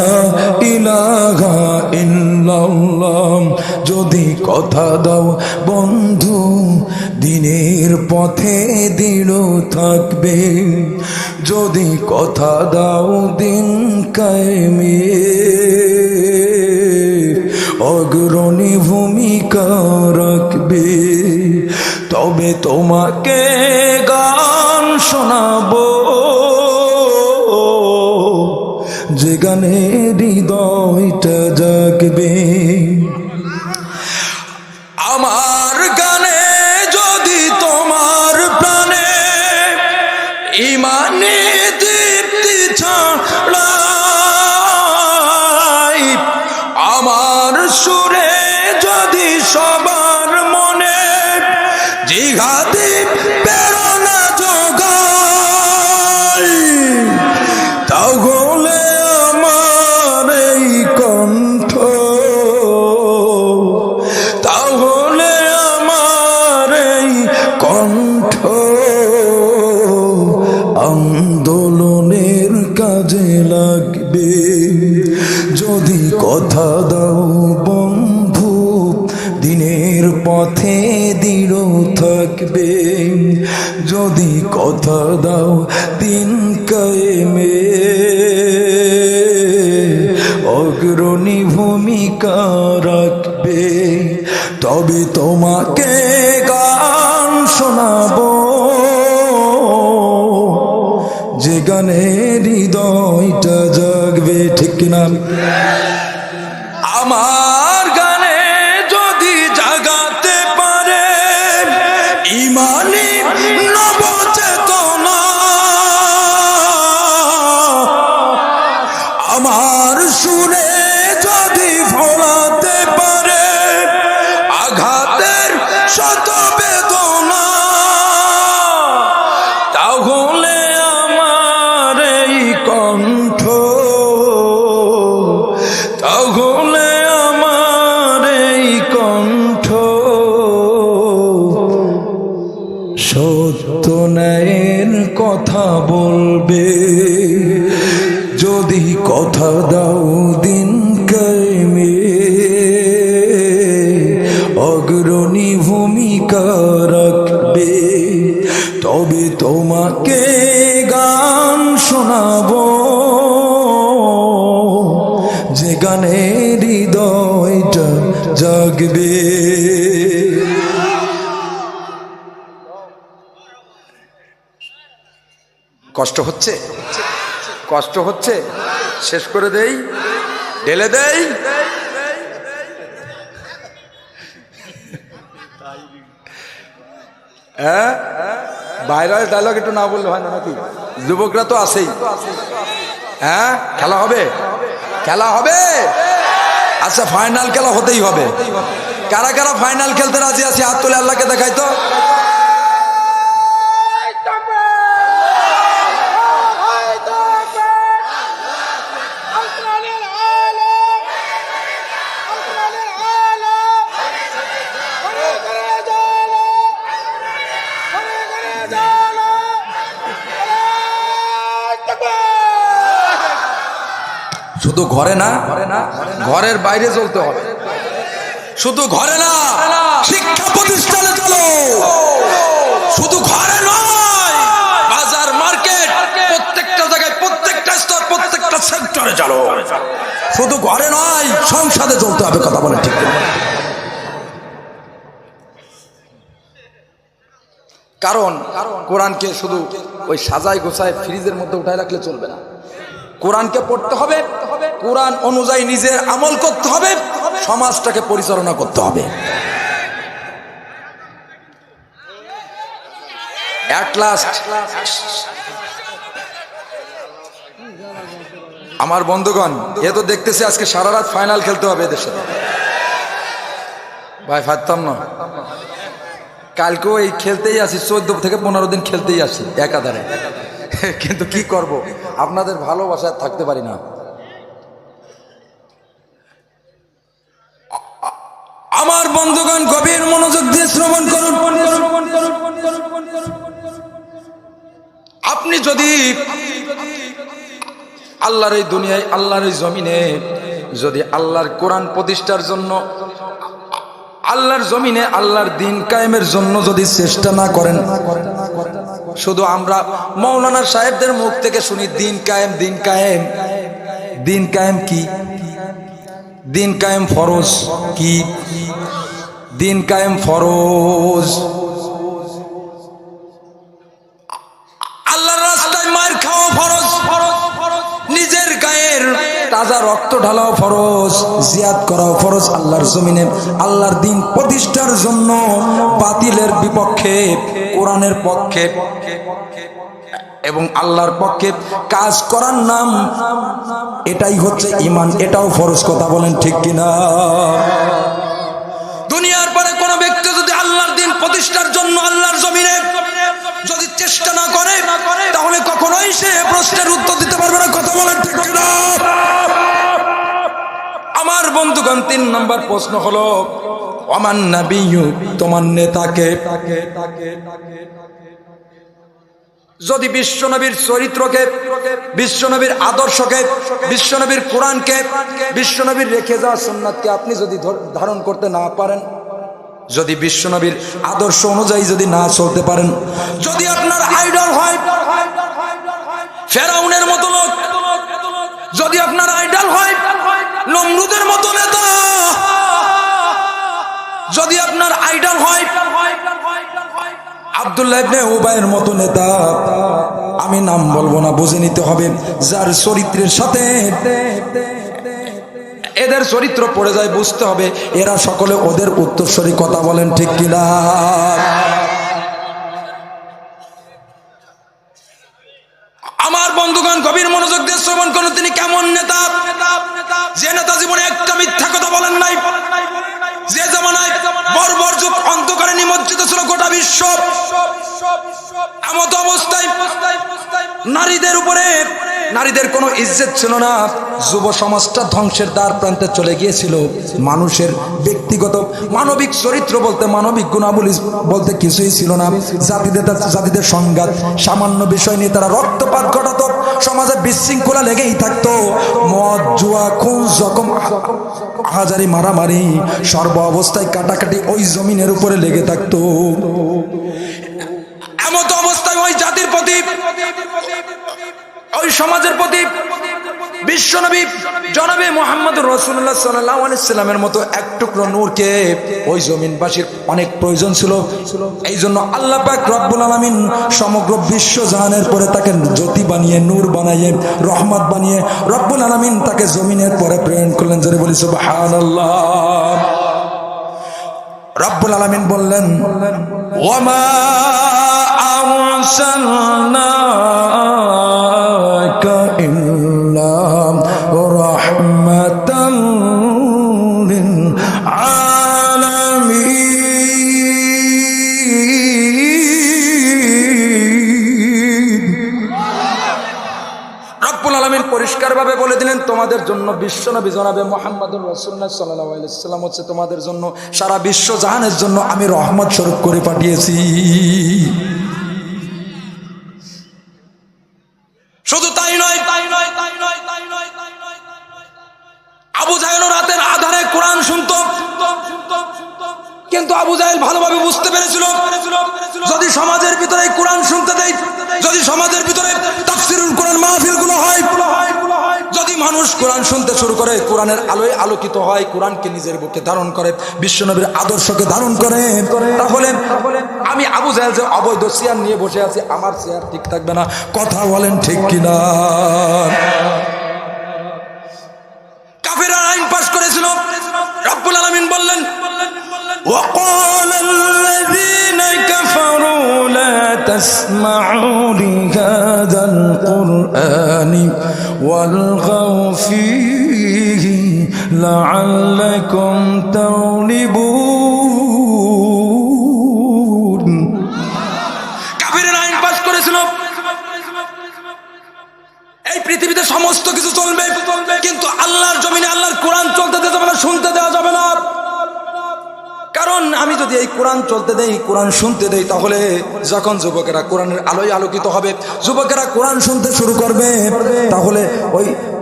ইলাহা ইল্লাল্লাহ। যদি কথা দাও বন্ধু দিনের পথে দৃঢ় থাকবে, যদি কথা দাও দিন কায়েমে অগ্রণী ভূমিকা রাখবে, তবে তোমাকে গান শোনাবো যে গানে হৃদয়টা জাগবে। আমার গানে যদি তোমার প্রাণে ইমানে দীপ্তি ছড়ায়, আমার সুরে যদি সবার মনে জিহাদি প্রেরণা যোগায়, তাহলে আমার এই কণ্ঠ, তাহলে আমার এই কণ্ঠ আন্দোলনের কাজে লাগবে। যদি কথা দাও বন্ধু দিনের পথে দৃঢ় থাকবে, যদি কথা দাও দিন কায়েমে অগ্রণী ভূমিকা রাখবে, তবে তোমাকে গান শোনাবো যে গানে হৃদয়টা জাগবে। ঠিক কিনা? আমার গানে যদি জাগাতে পারে ইমানি নবচেতনা, আমার সুরে যদি ফলাতে পারে আঘাতের শত বেদনা, তাহলে আমার এই কণ্ঠ, তাহলে আমার এই কণ্ঠ সত্য ন্যায়ের কথা বলবে। যদি কথা দাও দিন কায়েমে অগ্রণী ভূমিকা রাখবে, তবে তোমাকে গান শোনাবো যে গানে হৃদয়টা জাগবে। কষ্ট হচ্ছে? কষ্ট হচ্ছে? শেষ করে দেই, ঢেলে দেই। হ্যাঁ, ভাইরাল ডায়লগ একটু না বললে হয় না নাকি? যুবকরা তো আছেই। হ্যাঁ, খেলা হবে, খেলা হবে। আচ্ছা, ফাইনাল খেলা হতেই হবে। কারা কারা ফাইনাল খেলতে রাজি আছে হাত তুলে আল্লাহকে দেখাই তো। শুধু ঘরে না, ঘরের বাইরে চলতে হবে। শুধু ঘরে না, শিক্ষা প্রতিষ্ঠানে চলো। শুধু ঘরে নয়, বাজার মার্কেট প্রত্যেকটা জায়গায়, প্রত্যেকটা স্তর, প্রত্যেকটা সেক্টরে চলো। শুধু ঘরে নয়, সংসদে চলতে হবে। কথা বলে ঠিক। কারণ কোরআনকে শুধু ওই সাজায় গোছায় ফ্রিজের মধ্যে উঠায় রাখলে চলবে না। কোরআনকে পড়তে হবে, কোরআন অনুযায়ী নিজের আমল করতে হবে, সমাজটাকে পরিচালনা করতে হবে। অ্যাট লাস্ট আমার বন্ধুগণ, এ তো দেখতেছি আজকে সারা রাত ফাইনাল খেলতে হবে এদের সাথে। ভাই পারতাম না, কালকেও এই খেলতেই আসি, 14 থেকে 15 দিন খেলতেই আসি একাধারে, কিন্তু কি করব, আপনাদের ভালোবাসায় থাকতে পারি না। আমার বন্ধুগণ, গভীর মনোযোগ দিয়ে শ্রবণ করুন। আপনি যদি আল্লাহর এই দুনিয়ায়, আল্লাহর এই জমিনে যদি আল্লাহর কোরআন প্রতিষ্ঠার জন্য, আল্লাহর জমিনে আল্লাহর দিন কায়েমের জন্য যদি চেষ্টা না করেন, শুধু আমরা মৌলানা সাহেবদের মুখ থেকে শুনি দিন কায়েম, দিন কায়েম। দিন কায়েম কি? দিন কায়েম ফরজ কি? দিন কায়েম ফরজ। আল্লাহর রাস্তায় মার খাওয়া ফরজ, নিজের গায়ের তাজা রক্ত ঢালাও ফরজ, জিয়াদ করাও ফরজ। আল্লাহর জমিনে আল্লাহর দিন প্রতিষ্ঠার জন্য বাতিলের বিপক্ষে, কোরআনের পক্ষে এবং আল্লাহর পক্ষে কাজ করার নাম, এটাই হচ্ছে ঈমান। এটাও ফরজ। কথা বলেন ঠিক কিনা? দুনিয়ার পরে কোন ব্যক্তি যদি আল্লাহর দিন প্রতিষ্ঠার জন্য আল্লাহর জমিনে যদি চেষ্টা না করে, তাহলে কখনোই সে প্রশ্নের উত্তর দিতে পারবে না। কথা বলেন ঠিক কিনা? আমার বন্ধুগণ, 3 নম্বর প্রশ্ন হলো, ওমান নাবিয়্যু, তোমার নেতাকে। যদি বিশ্বনবীর চরিত্রকে, বিশ্বনবীর আদর্শকে, বিশ্বনবীর কোরআনকে, বিশ্বনবীর রেখে যাওয়া সুন্নাতকে আপনি যদি ধারণ করতে না পারেন, যদি বিশ্বনবীর আদর্শ অনুযায়ী যদি না চলতে পারেন, যদি আপনার আইডল হয় ফেরাউনের মতো লোক, যদি আপনার আইডল হয় নমরুদের মতো নেতা, যদি আপনার আইডল হয় আব্দুল্লাহ ইবনে উবাইয়ের মতো নেতা, আমি নাম বলবো না, বুঝে নিতে হবে, যার চরিত্রের সাথে এদের চরিত্র পড়ে যায়, বুঝতে হবে এরা সকলে ওদের উত্তরসূরি। কথা বলেন ঠিক কিনা? আমার বন্ধুগণ, গভীর মনোযোগ দিয়ে শ্রবণ করুন। তিনি কেমন নেতা? যে নেতা জীবনে একটা মিথ্যা কথা বলেন নাই, যে জামানায় বর্বর যুগ অন্ধকারে নিমজ্জিত ছিল গোটা বিশ্ব, এমত অবস্থায় নারীদের উপরে, নারীদের কোনো ইজ্জত ছিল না, যুব সমাজটা ধ্বংসের দ্বার প্রান্তে চলে গিয়েছিল। মানুষের ব্যক্তিগত মানবিক চরিত্র বলতে, মানবিক গুণাবলী বলতে কিছুই ছিল না। জাতিদের সংঘাত, সামান্য বিষয় নিয়ে তারা রক্তপাত ঘটাতো, সমাজে বিশৃঙ্খলা লেগেই থাকতো, মদ, জুয়া, খুন, জখম, হাজারি, মারামারি, সর্ব অবস্থায় কাটাকাটি ওই জমিনের উপরে লেগে থাকতো। এমত অবস্থায় ওই জাতির প্রতি, ওই সমাজের প্রতি বিশ্বনবী জনাবে মুহাম্মদুর রাসূলুল্লাহ সাল্লাল্লাহু আলাইহি সাল্লামের মতো এক টুকরো নূরকে ওই জমিনবাসীর অনেক প্রয়োজন ছিল। এই জন্য আল্লাহ পাক রব্বুল আলামিন সমগ্র বিশ্ব জাহানের পরে তাকে জ্যোতি বানিয়ে, নূর বানিয়ে, রহমত বানিয়ে রব্বুল আলামিন তাকে জমিনের পরে প্রেরণ করলেন। জোরে বলি সুবহানাল্লাহ। রব্বুল আলামিন বললেন, ওয়ামা আরসালনাকা ইল্লা রাহমাতান লিল আলামিন। রব্বুল আলামিন পরিষ্কারভাবে বলে দিলেন, তোমাদের জন্য বিশ্বনবী জনাবে মুহাম্মদুর রাসূলুল্লাহ সাল্লাল্লাহু আলাইহি ওয়াসাল্লাম হচ্ছে তোমাদের জন্য, সারা বিশ্ব জাহানের জন্য আমি রহমত স্বরূপ করে পাঠিয়েছি। শুধু তাই নয়, আবু জাহেল রাতের আধারে কোরআন শুনতো, কিন্তু আবু জাহেল ভালোভাবে বুঝতে পেরেছিল, যদি সমাজের ভিতরে কোরআন শুনতে দেয়, যদি সমাজের ভিতরে তাফসীরুল কোরআন মাহফিলগুলো হয়, যদি মানুষ কোরআন শুনতে শুরু করে, কোরআনের আলোয় আলোকিত হয়, কোরআনকে নিজের বুকে ধারণ করে, বিশ্বনবীর আদর্শকে ধারণ করে, তাহলে আমি আবু জাহেল যে অবৈধ চেয়ার নিয়ে বসে আছি, আমার চেয়ার ঠিক থাকবে না। কথা বলেন ঠিক কিনা? কাফেররা আইন পাস করেছিল, রব্বুল আলামিন বললেন وقال الذين كفروا لا تسمعوا لهذا القرآن والغوا فيه لعلكم تغلبون। কাফেররা আইন পাস করেছিল এই পৃথিবীতে সমস্ত কিছু চলবে, কিন্তু আল্লাহর জমিনে আল্লাহর কোরআন চলতে দেওয়া যাবে না, শুনতে দেওয়া যাবে না। কারণ আমি যদি এই কোরআন চলতে দেই, কোরআন শুনতে দেই, তাহলে যখন যুবকেরা কোরআনের আলোয় আলোকিত হবে, যুবকেরা কোরআন শুনতে শুরু করবে, তাহলে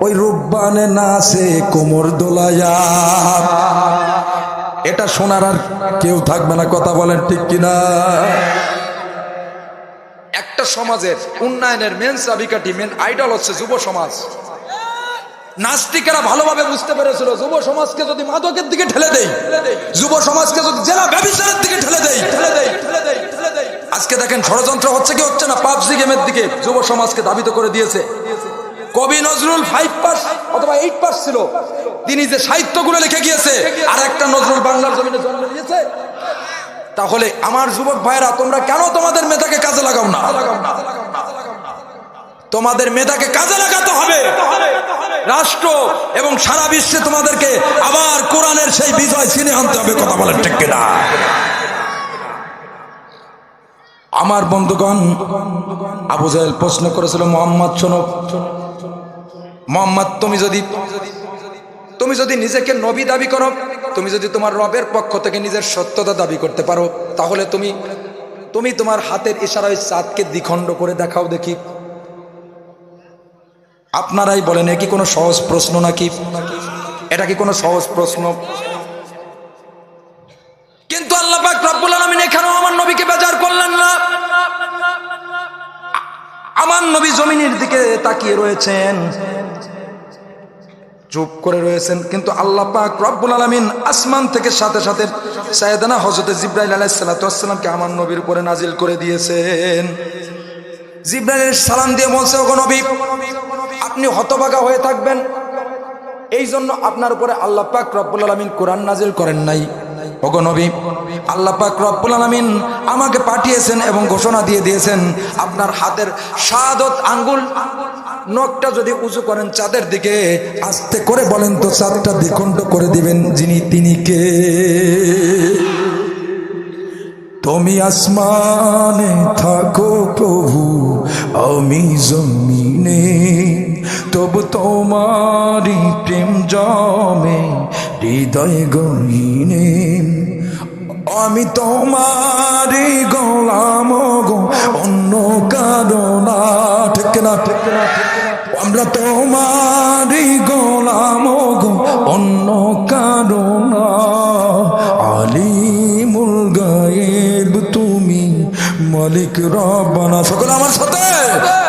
ওই রূপবানে নাচে কোমর দোলায়া, এটা শোনার আর কেউ থাকবে না। কথা বলেন ঠিক কিনা? একটা সমাজের উন্নয়নের মেন চাবিকাঠি, মেন আইডল হচ্ছে যুব সমাজ। নাস্তিকেরা ভালোভাবে বুঝতে পেরেছিল, যুব সমাজকে যদি মাদকের দিকে ঠেলে দেই, যুব সমাজকে যদি জেলা ব্যভিচারের দিকে ঠেলে দেই, আজকে দেখেন ষড়যন্ত্র হচ্ছে কি হচ্ছে না, পাবজি গেমের দিকে যুব সমাজকে ধাবিত করে দিয়েছে। কবি নজরুল 5 পাস অথবা 8 পাস ছিল, তিনি যে সাহিত্যগুলো লিখে গিয়েছে, আর একটা নজরুল বাংলার জমিনে জন্ম নিয়েছে। তাহলে আমার যুবক ভাইরা, তোমরা কেন তোমাদের মেধাকে কাজে লাগাও না? তোমাদের মেধাকে কাজে লাগাতে হবে। রাষ্ট্র এবং সারা বিশ্বে তোমাদেরকে আবার কোরআনের সেই বিজয় ছিনিয়ে আনতে হবে। কথা বলেন ঠিক কিনা? আমার বন্ধুগণ, আবু জাহেল প্রশ্ন করেছিল, মুহাম্মদ শোনো, মুহাম্মদ তুমি যদি নিজেকে নবী দাবি করো, তুমি যদি তোমার রবের পক্ষ থেকে নিজের সত্যতা দাবি করতে পারো, তাহলে তুমি তোমার হাতের ইশারায় চাঁদকে দ্বিখণ্ড করে দেখাও দেখি। আপনারাই বলেন, এ কি কোনো সহজ প্রশ্ন নাকি? এটা কি কোনো সহজ প্রশ্ন? কিন্তু আল্লাহ পাক রব্বুল আলামিন এখানেও আমার নবীকে বেজার করলেন না। আমার নবী জমিনের দিকে তাকিয়ে রয়েছেন, চুপ করে রয়েছেন, কিন্তু আল্লাহ পাক রব্বুল আলামিন আসমান থেকে সাথে সাথে সাইয়েদনা হযরত জিবরাইল আলাইহিস সালাতু ওয়াস সালামকে আমার নবীর উপরে নাজিল করে দিয়েছেন। জিবরাইল সালাম দিয়ে বলছে, ওগো নবী, আপনি হতভাগা হয়ে থাকবেন, এই জন্য আপনার উপরে আল্লাহ পাক রব্বুল আলামিন কোরআন নাজিল করেন নাই। ওগো নবী, আল্লাহ পাক রব্বুল আলামিন আমাকে পাঠিয়েছেন এবং ঘোষণা দিয়ে দিয়েছেন, আপনার হাতের শাহাদত আঙ্গুল নখটা যদি উঁচু করেন চাঁদের দিকে, আস্তে করে বলেন তো, চাঁদটা দ্বিখণ্ড করে দিবেন তিনি কে? তুমি আসমানে থাকো প্রভু, আমি জমিনে, তবু তোমারি প্রেম জমে হৃদয় গহীনে। আমি তোমারি গোলাম গো, অন্য কারো না। ঠিক না? আমরা তোমারি গোলাম গো, অন্য কারো না। আলিমুল গায়েব তুমি, মালিক রব্বানা। সকলে আমার সাথে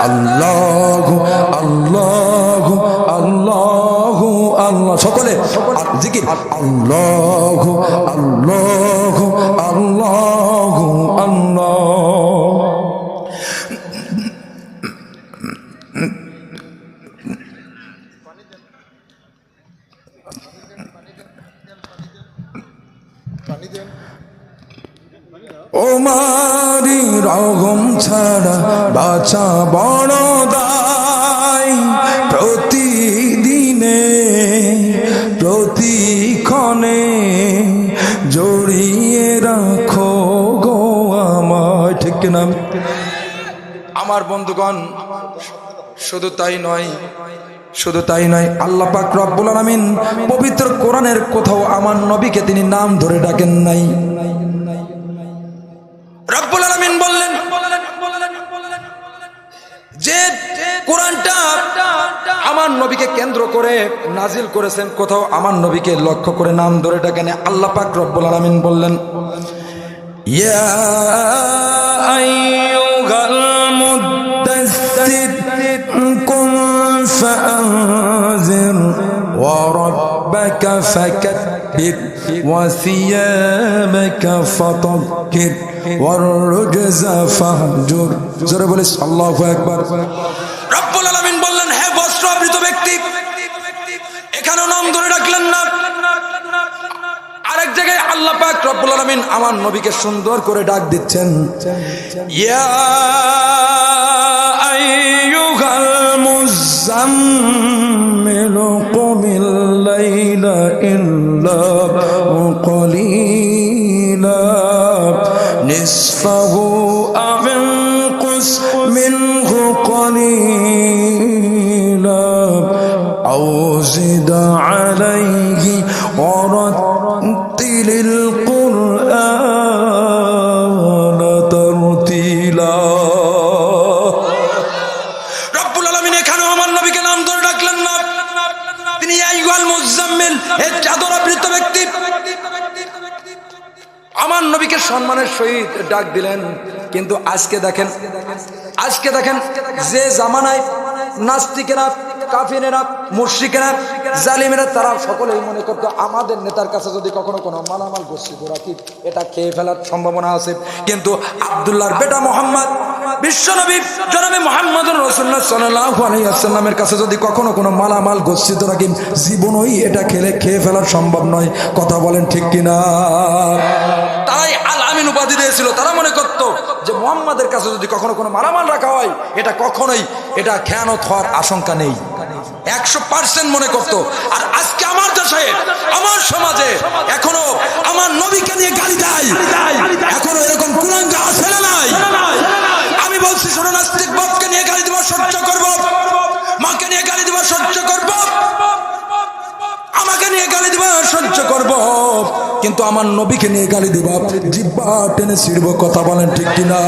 আল্লাহু আল্লাহু আল্লাহু আল্লাহ, সকলে জিকির, আল্লাহু আল্লাহু আল্লাহু আল্লাহ। ওমারি রগম ছাড়া বাঁচা বড় দায়, প্রতিদিনে প্রতিক্ষণে জড়িয়ে রাখো গো আমায়। ঠিক না? আমার বন্ধুগণ, শুধু তাই নয়, আল্লাহ পাক রব্বুল আলামিন পবিত্র কোরআনের কোথাও আমার নবীকে তিনি নাম ধরে ডাকেন নাই। রব্বুল আলামিন বললেন যে কোরআনটা আমার নবীকে কেন্দ্র করে নাজিল করেছেন, কোথাও আমার নবীকে লক্ষ্য করে নাম ধরে ডাকেন। আল্লাহ পাক রব্বুল আলামিন বললেন, ইয়া আইয়ুহাল মুদ্দাসসির কুম ফাআনজির وربك فكبر وثيابك فطهر والرجز فاهجر জোরে বলে আল্লাহু আকবার। রব্বুল আলামিন বললেন, হে বস্ত্রাবৃত ব্যক্তি, এখানেও নাম ধরে রাখলেন না। আরেক জায়গায় আল্লাহ পাক রব্বুল আলামিন আমার নবীকে সুন্দর করে ডাক দিচ্ছেন, ইয়া আইয়ুহাল মুযাম্মিল কুমিল লাইলা ইল্লা قليلا نصفه أو انقص منه قليلا أو زد عليه ورتل القرآن ترتيلا। رب العالمين এখানেও আমার নবীকে নাম ধরে ডাকলেন না। তিনি আইয়ুহাল মুযাম্মিল, হে চাদরাবৃত ব্যক্তি, আমার নবীকে সম্মানের সহিত ডাক দিলেন। কিন্তু আজকে দেখেন যে জামানায় নাস্তিকেরা, কাফিরেরা, মুশরিকেরা, জালিমেরা, তারা সকলেই মনে করতো আমাদের নেতার কাছে যদি কখনো কোনো মালামাল গোষ্ঠী রাখি এটা খেয়ে ফেলার সম্ভাবনা আছে। কিন্তু আব্দুল্লাহর বেটা মোহাম্মদ, বিশ্বনবী জনাবে মুহাম্মদুর রাসূলুল্লাহ সাল্লাল্লাহু আলাইহি ওয়াসাল্লামের কাছে যদি কখনো কোনো মালামাল গচ্ছিত রাখি, জীবনই এটা খেয়ে ফেলা সম্ভব নয়। কথা বলেন ঠিক কিনা? তাই আল আমিন উপাধি দিয়েছিল। তারা মনে করতো যে মুহাম্মাদের কাছে যদি কখনো কোনো মালামাল রাখা হয় এটা কখনোই এটা খেয়ানত হওয়ার আশঙ্কা নেই, 100% মনে করতো। আর আজকে আমার দেশে, আমার সমাজে এখনো আমার নবীকে নিয়ে গালি দেয়। এখনো এরকম কুলাঙ্গা আছে না নাই? আমি বলছি, শোনো, নাস্তিক বাপকে নিয়ে গালি দেব সহ্য করব, মাকে নিয়ে গালি দেব সহ্য করব, আমাকে নিয়ে গালি দেব সহ্য করব, কিন্তু আমার নবীকে নিয়ে গালি দেব জিহ্বা টেনে ছিড়ব। কথা বলেন ঠিক কিনা?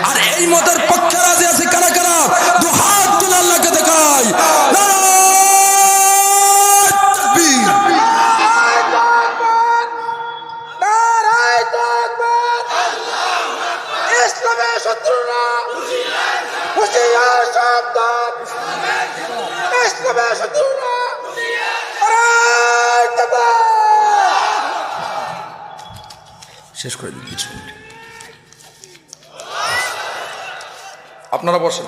আর এই মতের পক্ষে রাজি আছে কারা কারা? দুহাত তুলে আল্লাহকে দেখায়। শেষ করে দিন কিছু মিনিট, আপনারা বসেন।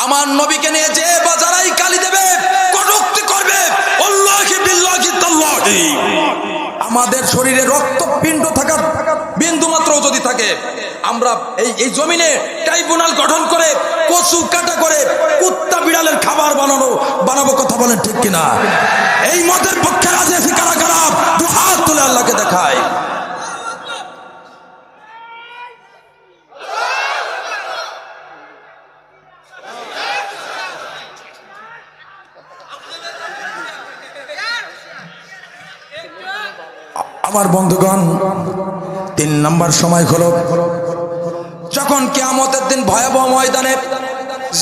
আমার নবীকে নিয়ে যে বাজারাই গালি দেবে, কটূক্তি করবে, আল্লাহি বিল্লাহি তাল্লাহি, আমাদের শরীরে রক্তপিণ্ড থাকার বিন্দু মাত্র যদি থাকে, আমরা এই জমিনে ট্রাইব্যুনাল গঠন করে কচু কাটা করে কুত্তা বিড়ালের খাবার বানাবো। কথা বলেন ঠিক কিনা? এই মতের পক্ষে রাজি আছি কারা কারা? দুহাত তুলে আল্লাহকে দেখায়। আমার বন্ধুগণ, 3 নম্বর সময় হলো যখন কিয়ামতের দিন ভয়াবহ ময়দানে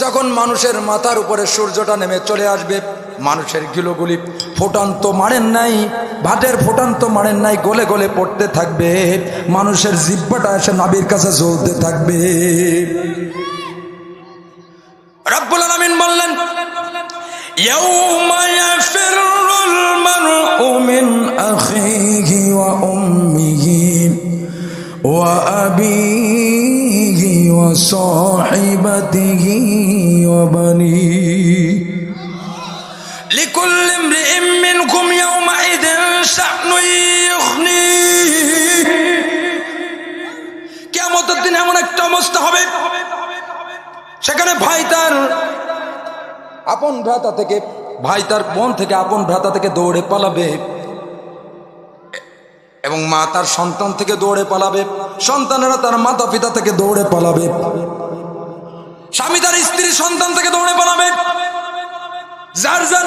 যখন মানুষের মাথার উপরে সূর্যটা নেমে চলে আসবে, মানুষের গিলোগুলি ফোটান্ত মারেন নাই, ভাটের ফোটান্ত মারেন নাই, গলে গলে পড়তে থাকবে, মানুষের জিহ্বাটা এসে নাভির কাছে জ্বলতে থাকবে। রব্বুল আলামিন বললেন, ইয়াউমা ইয়াফিরুল মারউ মিন আখিহি ওয়া উম্মিহি ওয়া আবিহি ওয়া সাহিবাতিহি ওয়া বানিহি লিকুল্লি ইমরিইন মিনকুম ইয়াওমাইযিন শা'নুন ইউগনিহি। কিয়ামতের দিন এমন একটা অবস্থা হবে, সেখানে ভাই তার আপন ভ্রাতা থেকে, ভাই তার বোন থেকে, আপন ভ্রাতা থেকে দৌড়ে পালাবে, এবং মা তার সন্তান থেকে দৌড়ে পালাবে, সন্তানেরা তার মাতা পিতা থেকে দৌড়ে পালাবে, স্বামী তার স্ত্রী সন্তান থেকে দৌড়ে পালাবে, যার যার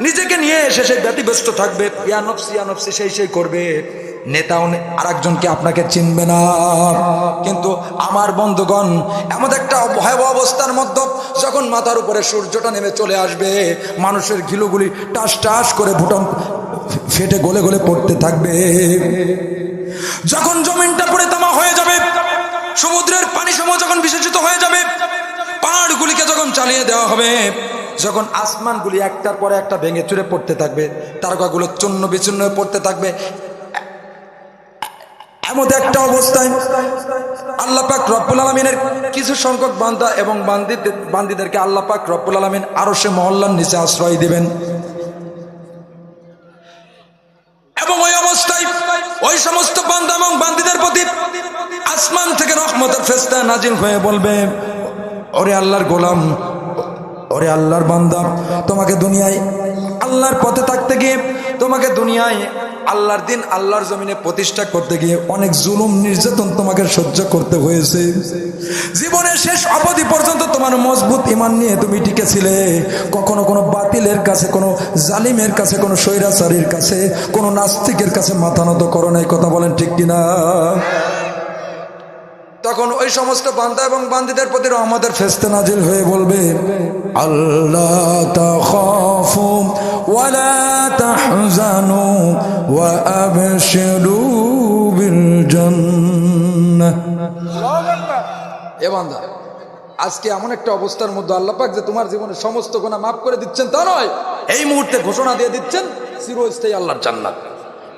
নিজেকে নিয়ে এসে সে ব্যতিব্যস্ত থাকবে, ইয়া নফসি ইয়া নফসি সেই করবে। নেতাও আরেকজনকে আপনাকে চিনবে না। কিন্তু আমার বন্ধুগণ, এমন একটা ভয়াবহ অবস্থার মধ্যে যখন মাথার উপরে সূর্যটা নেমে চলে আসবে, মানুষের ঘিলুগুলি টাস টাস করে ভুটান ফেটে গলে গলে পড়তে থাকবে, যখন জমিনটা পড়ে তামা হয়ে যাবে, সমুদ্রের পানি সমূহ যখন বিসর্জিত হয়ে যাবে, পাহাড়গুলিকে যখন জ্বালিয়ে দেওয়া হবে। যখন আসমানগুলি একটার পরে একটা ভেঙে চুরে পড়তে থাকবে, তারকাগুলো চূর্ণ বিচূর্ণ হয়ে পড়তে থাকবে, এমন একটা অবস্থায় আল্লাহ পাক রব্বুল আলামিনের কিছু সংখ্যক বান্দা এবং বান্দীদেরকে আল্লাহ পাক রব্বুল আলামিন আরশে মহল্লার নিচে আশ্রয় দিবেন। এবং ওই অবস্থায় ওই সমস্ত বান্দা এবং বান্দীদের প্রতি আসমান থেকে রহমতের ফেরেশতা নাজিল হয়ে বলবে, ওরে আল্লাহর গোলাম, ওরে আল্লাহর বান্দা, তোমাকে দুনিয়ায় আল্লাহর পথে থাকতে গিয়ে, তোমাকে দুনিয়ায় আল্লাহর দিন আল্লাহর জমিনে প্রতিষ্ঠা করতে গিয়ে অনেক জুলুম নির্যাতন তোমাকে সহ্য করতে হয়েছে। জীবনের শেষ অবধি পর্যন্ত তোমার মজবুত ঈমান নিয়ে তুমি টিকেছিলে। কখনো কোনো বাতিলের কাছে, কোনো জালিমের কাছে, কোনো স্বৈরাচারীর কাছে, কোনো নাস্তিকের কাছে মাথা নত করো নাই। কথা বলেন ঠিক কিনা? তখন ওই সমস্ত বান্দা এবং বান্দীদের প্রতি রহমতের ফেরেশতা নাজিল হয়ে বলবে, আল্লাহ তাখাফু ওয়া লা তাহজানু ওয়া আবশিরু বিল জান্নাহ। এ বান্দা, আজকে এমন একটা অবস্থার মধ্যে আল্লাহ পাক যে তোমার জীবনের সমস্ত গুনাহ মাফ করে দিচ্ছেন তা নয়, এই মুহূর্তে ঘোষণা দিয়ে দিচ্ছেন চিরস্থায়ী আল্লাহর জান্নাত।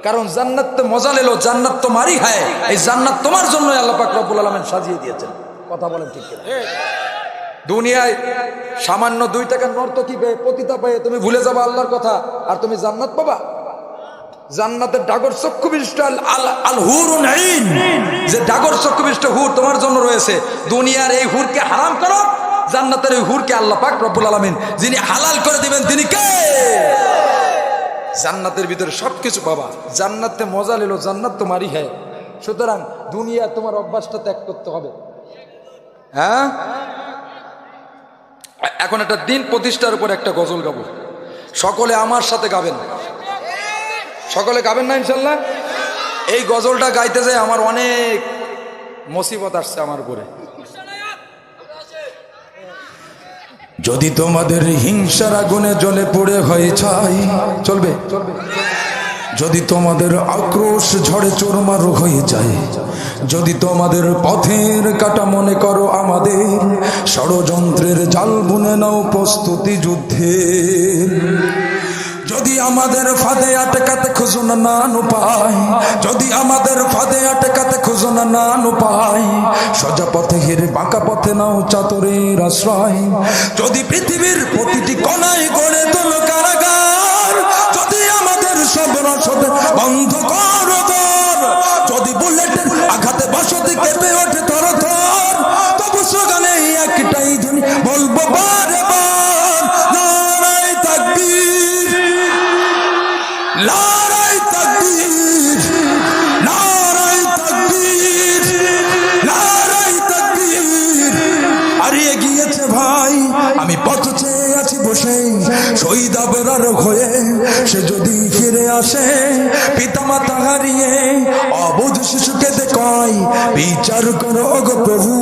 কারণ জান্নাত তো মজা লেলো, জান্নাত তোমারই হয়, এই জান্নাত তোমার জন্যই আল্লাহ পাক রব্বুল আলামিন সাজিয়ে দিয়েছেন। কথা বলেন ঠিক কিনা? দুনিয়ায় সামান্য 2 টাকার নর্তকী পেয়ে, পতিতা পেয়ে তুমি ভুলে যাবা আল্লাহর কথা, আর তুমি জান্নাত পাবা। জান্নাতের ডাগর চক্ষুবিষ্ট আল হুরুন আইন, যে ডাগর চক্ষুবিষ্ট হুর তোমার জন্য রয়েছে। দুনিয়ার এই হুরকে হারাম করো, জান্নাতের এই হুরকে আল্লাহ পাক রব্বুল আলামিন যিনি হালাল করে দিবেন তিনি কে? জান্নাতের ভিতরে সবকিছু পাবা। জান্নাতে মজা লেলো, জান্নাত তোমারই হয়। সুতরাং দুনিয়া তোমার অভ্যাসটা ত্যাগ করতে হবে। হ্যাঁ, এখন একটা দিন প্রতিষ্ঠার উপর একটা গজল গাবো, সকলে আমার সাথে গাবেন। সকলে গাবেন না ইনশাল্লাহ? এই গজলটা গাইতে যায় আমার অনেক মুসিবত আসছে আমার উপরে। যদি তোমাদের হিংসার আগুনে জ্বলে পড়ে হয়ে ছাই, চলবে? যদি তোমাদের আক্রোশ ঝড়ে চোরমার হয়ে যায়, যদি তোমাদের পথের কাটা মনে করো আমাদের, ষড়যন্ত্রের জাল বুনে নাও প্রস্তুতি যুদ্ধের। যদি আমাদের ফাঁদে আটকাতে খুঁজো না উপায়, যদি আমাদের ফাঁদে আটকাতে খুঁজো না উপায়, সোজা পথে হেরে বাঁকা পথে নাও চাতুরের আশ্রয়। যদি পৃথিবীর প্রতিটি কোণায় গড়ে তোলো কারাগার, যদি আমাদের সব রসদ বন্ধ করো দ্বার, যদি বুলেটের আঘাতে বসতি কেঁপে ওঠে থর থর, তবু স্লোগানে একটাই ধ্বনি বলবো বারে বার, নারায়ে তাকবীর, নারায়ে তাকবীর, নারায়ে তাকবীর, নারায়ে তাকবীর। হারিয়ে গিয়েছে ভাই, আমি পথ চেয়ে আছি বসে, শহীদ আবরার হয়ে সে যদি ফিরে আসে, পিতামাতা হারিয়ে অবুঝ শিশুকে দেখায়, বিচার করো গো প্রভু,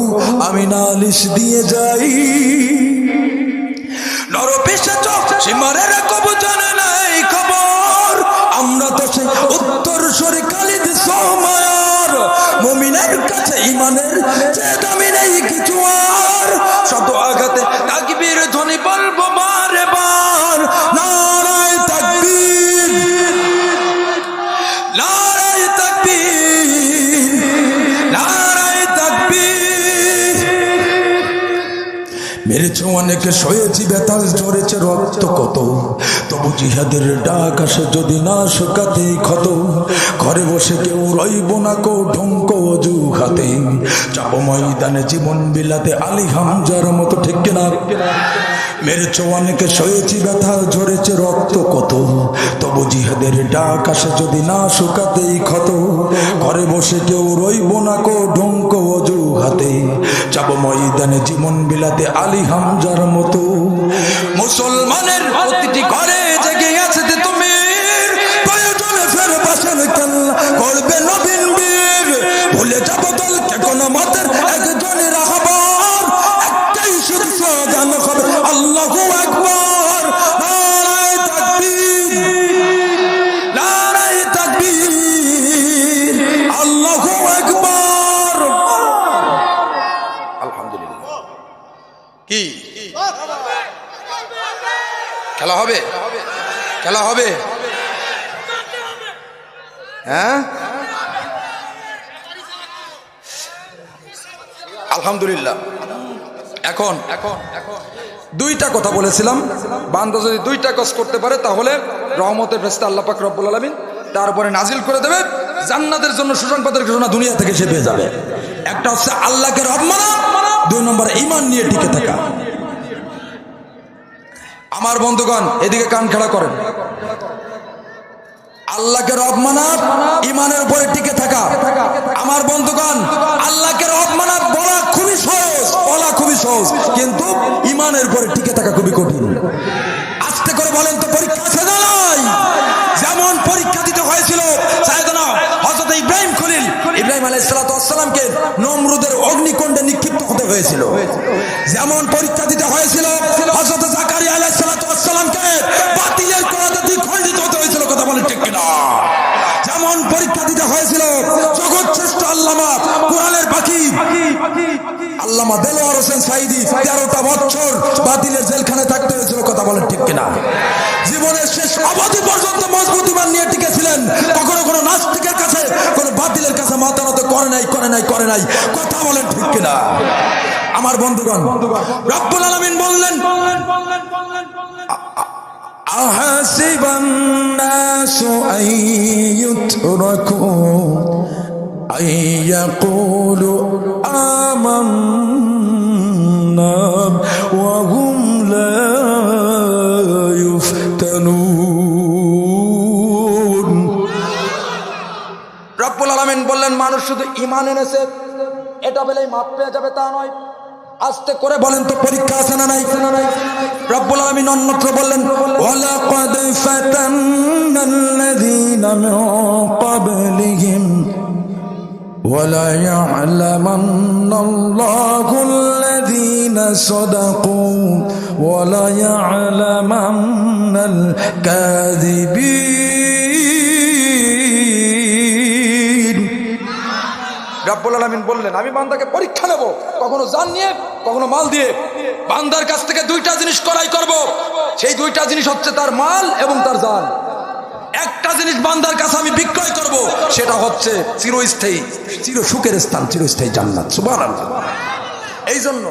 আমি নালিশ দিয়ে যাই। নরপিশাচ সীমারের কবু জানে নাই খবর, আমরা তো সে উত্তর সরি খালিদ সোমায়ার, মুমিনের কাছে ইমানের চেয়ে দামি নেই কিছু আর, শত আঘাতে তাকবীর ধ্বনি বলবো বারে বার, নারায়ে তাকবীর, নারায়ে তাকবীর, নারায়ে তাকবীর। মেরেছ অনেকে, সয়েছি ব্যথা, ঝরেছে রক্ত কত, তবু জিহাদের ডাক আসে যদি না শুকাতে ক্ষত। ঘরে বসে কেউ রইব না কো ঢঙ্ক অজুহাতে, যাব ময়দানে জীবন বিলাতে আলী হামজার মতো, ঠিক কিনা? মেরেছ অনেকে, সয়েছি ব্যথা, ঝরেছে রক্ত কত, তবু জিহাদের ডাক আসে যদি না শুকাতে ক্ষত। ঘরে বসে কেউ রইব না কো ঢঙ্ক অজুহাতে, যাব ময়দানে জীবন বিলাতে আলী হামজার মতো। মুসলমানের প্রতিটি ঘরে জেগে আছে তুমি, প্রয়োজনে ফের বাসের খেলা করবে নবীন বীর। ভুলে যাব দলকে কোন মতের একজনের আহ্বান, একটাই শুধু স্লোগান হবে আল্লাহু আকবার, নারায়ে তাকবীর, নারায়ে তাকবীর, আল্লাহু আকবার। আলহামদুলিল্লাহ। কি খেলা হবে? খেলা হবে? হ্যাঁ, আলহামদুলিল্লাহ। এখন এখন এখন দুইটা কথা বলেছিলাম, বান্দা যদি দুইটা কাজ করতে পারে তাহলে রহমতের ফেরেশতা আল্লাহ পাক রব্বুল আলামিন তারপরে নাজিল করে দেবে জান্নাতের জন্য সুসংবাদের ঘোষণা দুনিয়া থেকে সে পেয়ে যাবে। একটা হচ্ছে আল্লাহকে রব মানা, দুই নম্বর ঈমান নিয়ে টিকে থাকা। আমার বন্ধুগণ এদিকে কান খাড়া করেন। আল্লাহকে রব মানা, ঈমানের উপরে টিকে থাকা। আমার বন্ধুগণ আল্লাহকে রব মানা বলা খুবই সহজ, বলা খুবই সহজ, কিন্তু ঈমানের উপরে টিকে থাকা খুবই কঠিন। আস্তে করে বলেন তো, পরীক্ষা আছে না নাই? যেমন পরীক্ষা দিতে হয়েছিল সাইয়েদনা হযরত ইব্রাহিম খলিল, ইব্রাহিম আলাইহিস সালাতু ওয়াস সালামকে নমরুদের অগ্নিকুণ্ডে নিক্ষিপ্ত হতে হয়েছিল। যেমন পরীক্ষা দিতে হয়েছিল হযরত জাকারিয়া আলাইহিস সালাতু ওয়াস সালামকে বাতিলের করাতে দ্বিখণ্ডিত হতে হয়েছিল। কথা বলেন ঠিক কিনা? যেমন পরীক্ষা দিতে হয়েছিল জগৎ শ্রেষ্ঠ আল্লামা, কোরআনের পাখি আল্লামা দেলোয়ার হোসেন সাঈদী 13টা বছর বাতিলের জেলখানায় থাকতে হয়েছিল। কথা বলেন ঠিক কিনা? জীবনের শেষ অবধি পর্যন্ত মজবুত ঈমান নিয়ে টিকেছিলেন। কখনো কোনো নাস্তিকের কাছে, কোনো বাতিলের কাছে মাথা নত করে নাই, করে নাই, করে নাই। কথা বলেন ঠিক কিনা? আমার বন্ধুগণ রব্বুল আলামিন বললেন, আহাসিবান নাসু আইয়ুতরাকু আইয়াকুলু আমান্না ওয়া হুম লা ইফতানুন। রব্বুল আলামিন বললেন, মানুষ শুধু ঈমান এনেছে এটা বলেই মাপ পেয়ে যাবে তা নয়। আস্তে করে বলেন তো, পরীক্ষা আছে না নাই? রব্বুল আলামিন অন্যত্র বললেন, ওয়ালাকাদ ফাতান্নাল্লাযীনা মিন ক্বাবলিহিম ওয়ালা ইয়া'লামান্নাল্লাহুল্লাযীনা সাদাকু ওয়ালা ইয়া'লামান্নাল কাযিবিন। রব্বুল আলামিন বললেন, আমি বান্দাকে পরীক্ষা নেব, কখনো জান নিয়ে, কখনো মাল দিয়ে। বান্দার কাছ থেকে দুইটা জিনিস ক্রয় করব, সেই দুইটা জিনিস হচ্ছে তার মাল এবং তার জান। একটা জিনিস বান্দার কাছে আমি বিক্রয় করব, সেটা হচ্ছে চিরস্থায়ী, চির সুখের স্থান, চিরস্থায়ী জান্নাত। সুবহানাল্লাহ। এই জন্য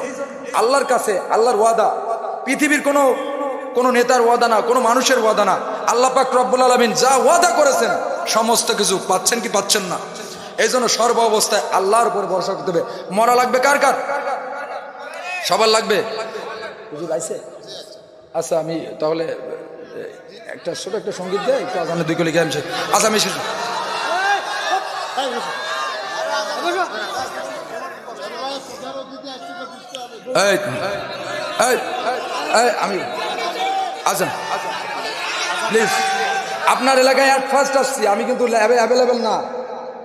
আল্লাহর কাছে আল্লাহর ওয়াদা পৃথিবীর কোনো নেতার ওয়াদা না, কোনো মানুষের ওয়াদা না। আল্লাহ পাক রব্বুল আলামিন যা ওয়াদা করেছেন সমস্ত কিছু পাচ্ছেন কি পাচ্ছেন না? এই জন্য সর্ব অবস্থায় আল্লাহর উপর ভরসা করতে হবে। মরা লাগবে কার কার? সবার লাগবে। আচ্ছা, আমি তাহলে একটা ছোট একটা সঙ্গীত দেয়, একটু আজানে 2 কলি গাইম। আচ্ছা, আমি শেষ। আমি আচ্ছা প্লিজ, আপনার এলাকায় অ্যাট ফার্স্ট আসছি, আমি কিন্তু অ্যাভেলেবেল না,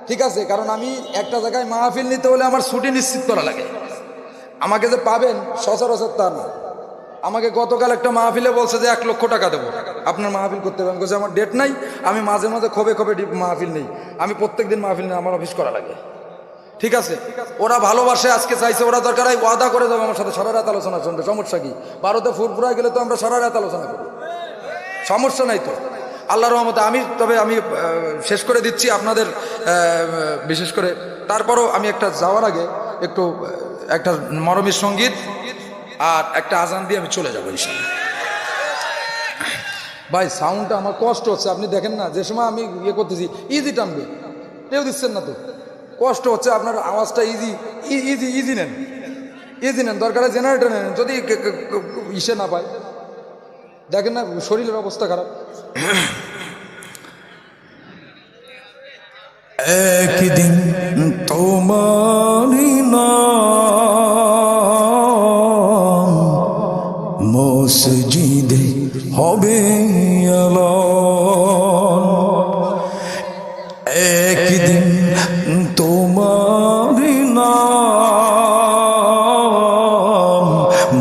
ঠিক আছে? কারণ আমি একটা জায়গায় মাহফিল নিতে হলে আমার ছুটি নিশ্চিত করা লাগে। আমাকে যে পাবেন সচরাচর তা না। আমাকে গতকাল একটা মাহফিলে বলছে যে 1 লক্ষ টাকা দেবো আপনার মাহফিল করতে হবে। আমি বলছি আমার ডেট নাই, আমি মাঝে মাঝে খোবে খোবে মাহফিল নেই, আমি প্রত্যেক দিন মাহফিল নেই, আমার অফিস করা লাগে, ঠিক আছে? ওরা ভালোবাসে, আজকে চাইছে, ওরা দরকার হয় ওয়াদা করে যাবে আমার সাথে সারা রাত আলোচনা শুনবে, সমস্যা কি? ভারতে ফুরফুরা গেলে তো আমরা সারা রাত আলোচনা করি, সমস্যা নাই তো। আল্লাহর রহমতে আমি শেষ করে দিচ্ছি আপনাদের বিশেষ করে। তারপরও আমি একটা যাওয়ার আগে একটু একটা মরমী সঙ্গীত আর একটা আজান দিয়ে আমি চলে যাবো ইনশাআল্লাহ। ভাই সাউন্ডটা আমার কষ্ট হচ্ছে, আপনি দেখেন না, যে সময় আমি ইয়ে করতেছি ইজি টানবে, কেউ দিচ্ছেন না তো, কষ্ট হচ্ছে। আপনার আওয়াজটা ইজি নেন, ইজি নেন, দরকারে জেনারেটর নেন, যদি ইসে না পায়। দেখেন না শরীরের অবস্থা খারাপ। একদিন তোমারি নাম মসজিদে হবে এলান, একদিন তোমারি নাম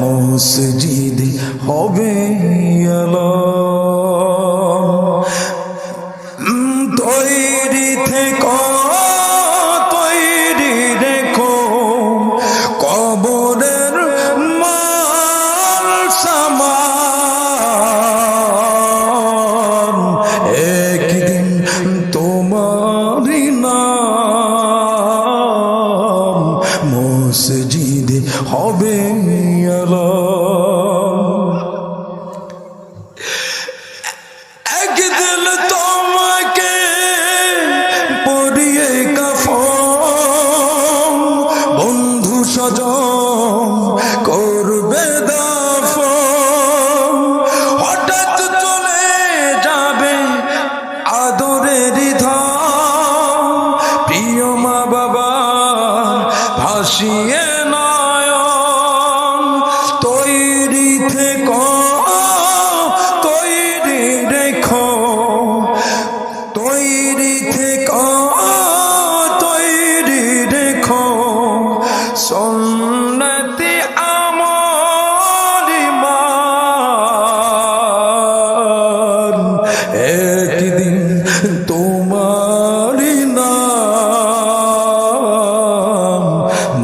মসজিদে হবে এলান। তৈরি থেকো, তৈরি রেখো কবরের আলম। একদিন তোমাকে পরিয়ে কাফন, বন্ধু স্বজন করবে দাফন। হঠাৎ চলে যাবে আদরের ধন, প্রিয় মা বাবা ভাসিয়ে নয়ন। তৈরি থেকো, তৈরি রেখো, তৈরি থেকো, তৈরি রেখো সুন্নতি আমল ইমান। একদিন তোমারি নাম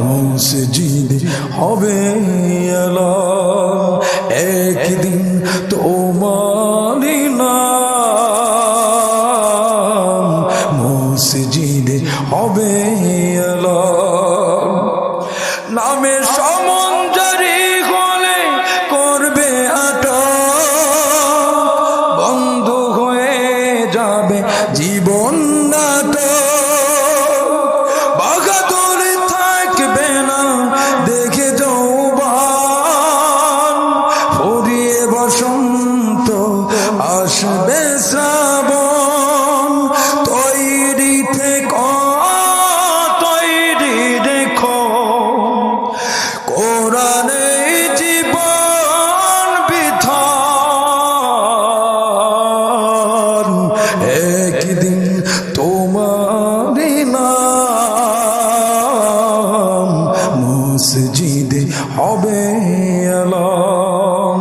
মসজিদ হবে আলম। একদিন তোমারি নাম মসজিদ হবে আলম। নামে সমঞ্জরি হলে করবে আটক, বন্ধ হয়ে যাবে জীবন নাটক। বাগাদুর থাকবে না দেখে যৌবন, ফুরিয়ে বসন্ত আসবে শ্রাবণ। তৈরি থেকো, তৈরি রেখো কোরআনে জীবন বিধান। একদিন তোমারি নাম মসজিদ হবে আলম।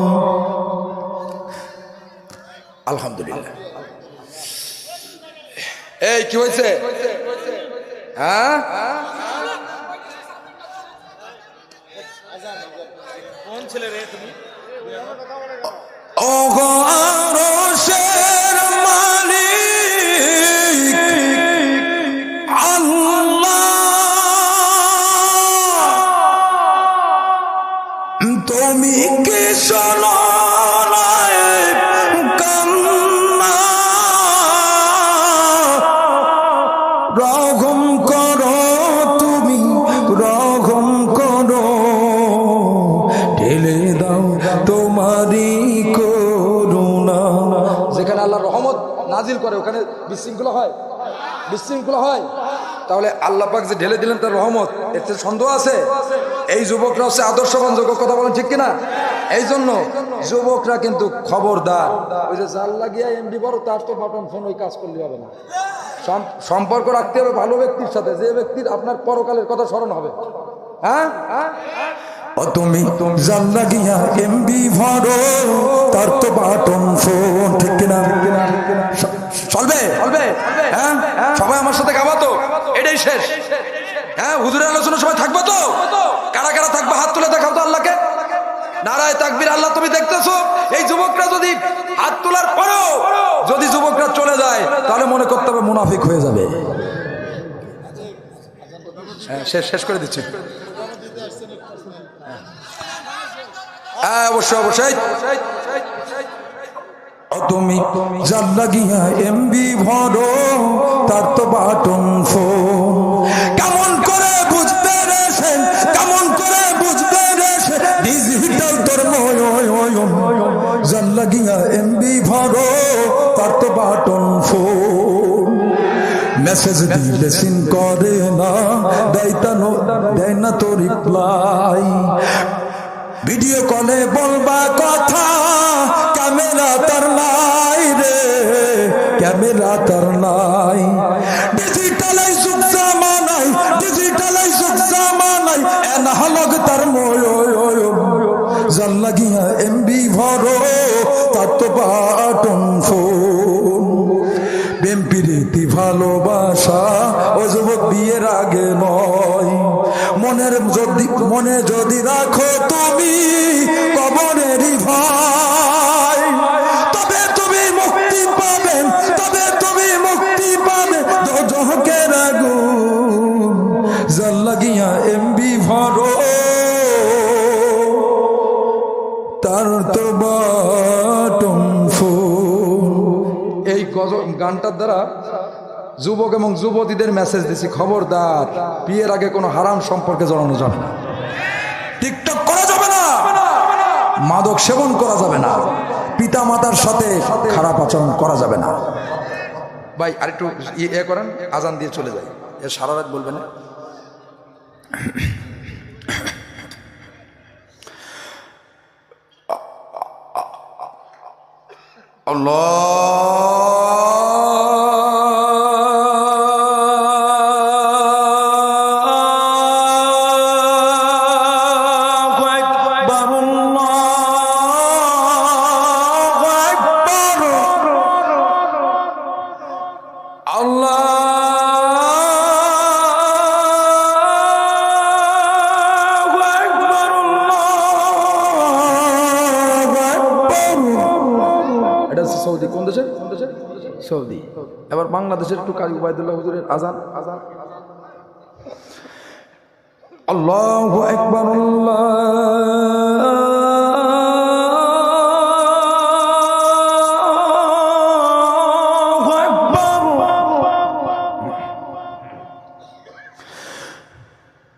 আলহামদুলিল্লাহ। এই কি হয়েছে? হ্যাঁ, কোন ছেলে রে তুমি? ওগো আরশের মালিক আল্লাহ, তুমি কি শোনো না কান্না? রহম করো তুমি, রহম করো, ঢেলে দাও তোমারি করুণা। যেখানে আল্লাহ রহমত নাজিল করে ওখানে বিশৃঙ্খলা হয়, বিশৃঙ্খলা হয়। তাহলে আল্লাহ পাক যে ঢেলে দিলেন তার রহমত, এতে সন্দেহ আছে? এই যুবকরা হচ্ছে আদর্শবান যুবক, কথা বলেন ঠিক কিনা? এই জন্য যুবকরা কিন্তু খবরদার, ওই যে জাল লাগিয়া এমডি বড় তার তো বাটন ফোন ওই কাজ করলে হবে না। সম্পর্ক রাখতে হবে ভালো ব্যক্তির সাথে, যে ব্যক্তির আপনার পরকালের কথা স্মরণ হবে। হ্যাঁ, ও তুমি জাল্লা গিয়া এমবি ভরো, তার তো বাটন ফোন, ঠিক কিনা? চলবে, চলবে। হ্যাঁ, সবাই আমার সাথে গাবা তো, এটাই শেষ। হ্যাঁ, হুজুরের আলোচনা সবাই থাকবো তো? কারা কারা থাকবে হাত তুলে দেখাও তো আল্লাহকে। নারায়ে তাকবীর। আল্লাহ তুমি দেখতেছো, এই যুবকরা যদি হাত তোলার পরেও যদি যুবকরা চলে যায় তাহলে মনে করতে হবে মুনাফিক হয়ে যাবে। হ্যাঁ, শেষ করে দিচ্ছি। হ্যাঁ, অবশ্যই অবশ্যই। তুমি জাল্লা গিয়া এমবি ভরো, তার তো বাটন ফোন। কেমন করে বুঝবে রে সে, কেমন করে বুঝবে রে সে ডিজিটাল তোর ময়ন। জাল্লা গিয়া এমবি ভরো, তার তো বাটন ফোন। মেসেজ দিলে সিন করে না, দেয় না তো রিপ্লাই। ভিডিও কলে বলবা কথা, ক্যামেরা তার নাই রে, ক্যামেরা তার নাই। ডিজিটালাই যুগ জামানাই, ডিজিটালাই যুগ জামানাই, এনালগ তার ময়ন। জাল্লা গিয়া এমবি ভরো, তার তো বাটন ফোন। প্রেম প্রীতি ভালোবাসা ও যুবক বিয়ের আগে নয়। মনে যদি রাখো তুমি কবরেরই ভয়, তবে তুমি মুক্তি পাবে, তবে তুমি মুক্তি পাবে দোজখের আগুন। জাল্লা গিয়া এমবি ভরো, তার তো বটম ফুল। এই গানটার দ্বারা যুবক এবং যুবতীদের মেসেজ দিছি, খবরদার বিয়ের আগে কোনো হারাম সম্পর্কে জড়ানো যাবে না, টিকটক করা যাবে না, মাদক সেবন করা যাবে না, পিতা মাতার সাথে খারাপ আচরণ করা যাবে না। ভাই আরেকটু ইয়ে করেন, আজান দিয়ে চলে যাই, এ সারা রাত বলবে না। এটা হচ্ছে সৌদি। কোন দেশে? সৌদি। এবার বাংলাদেশের একটু কাজী উবাইদুল্লাহ হুজুরের আজান। আল্লাহু আকবার, আল্লাহু আকবার,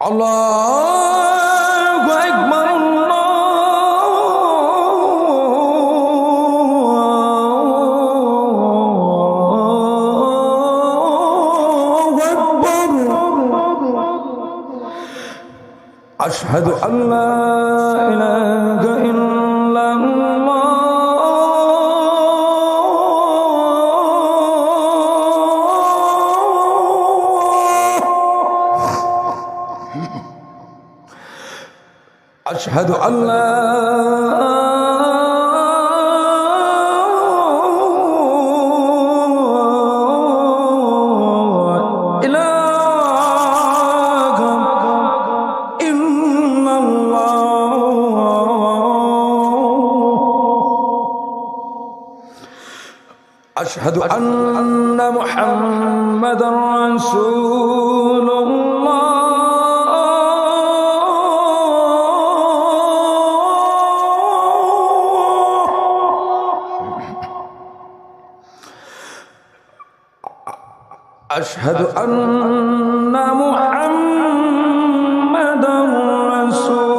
আল্লাহু আকবার, আশহাদু আল্লা ইলাহা ইল্লাল্লাহ। আশহাদু আল্লা أشهد أن محمدًا رسول الله. أشهد أن محمدًا رسول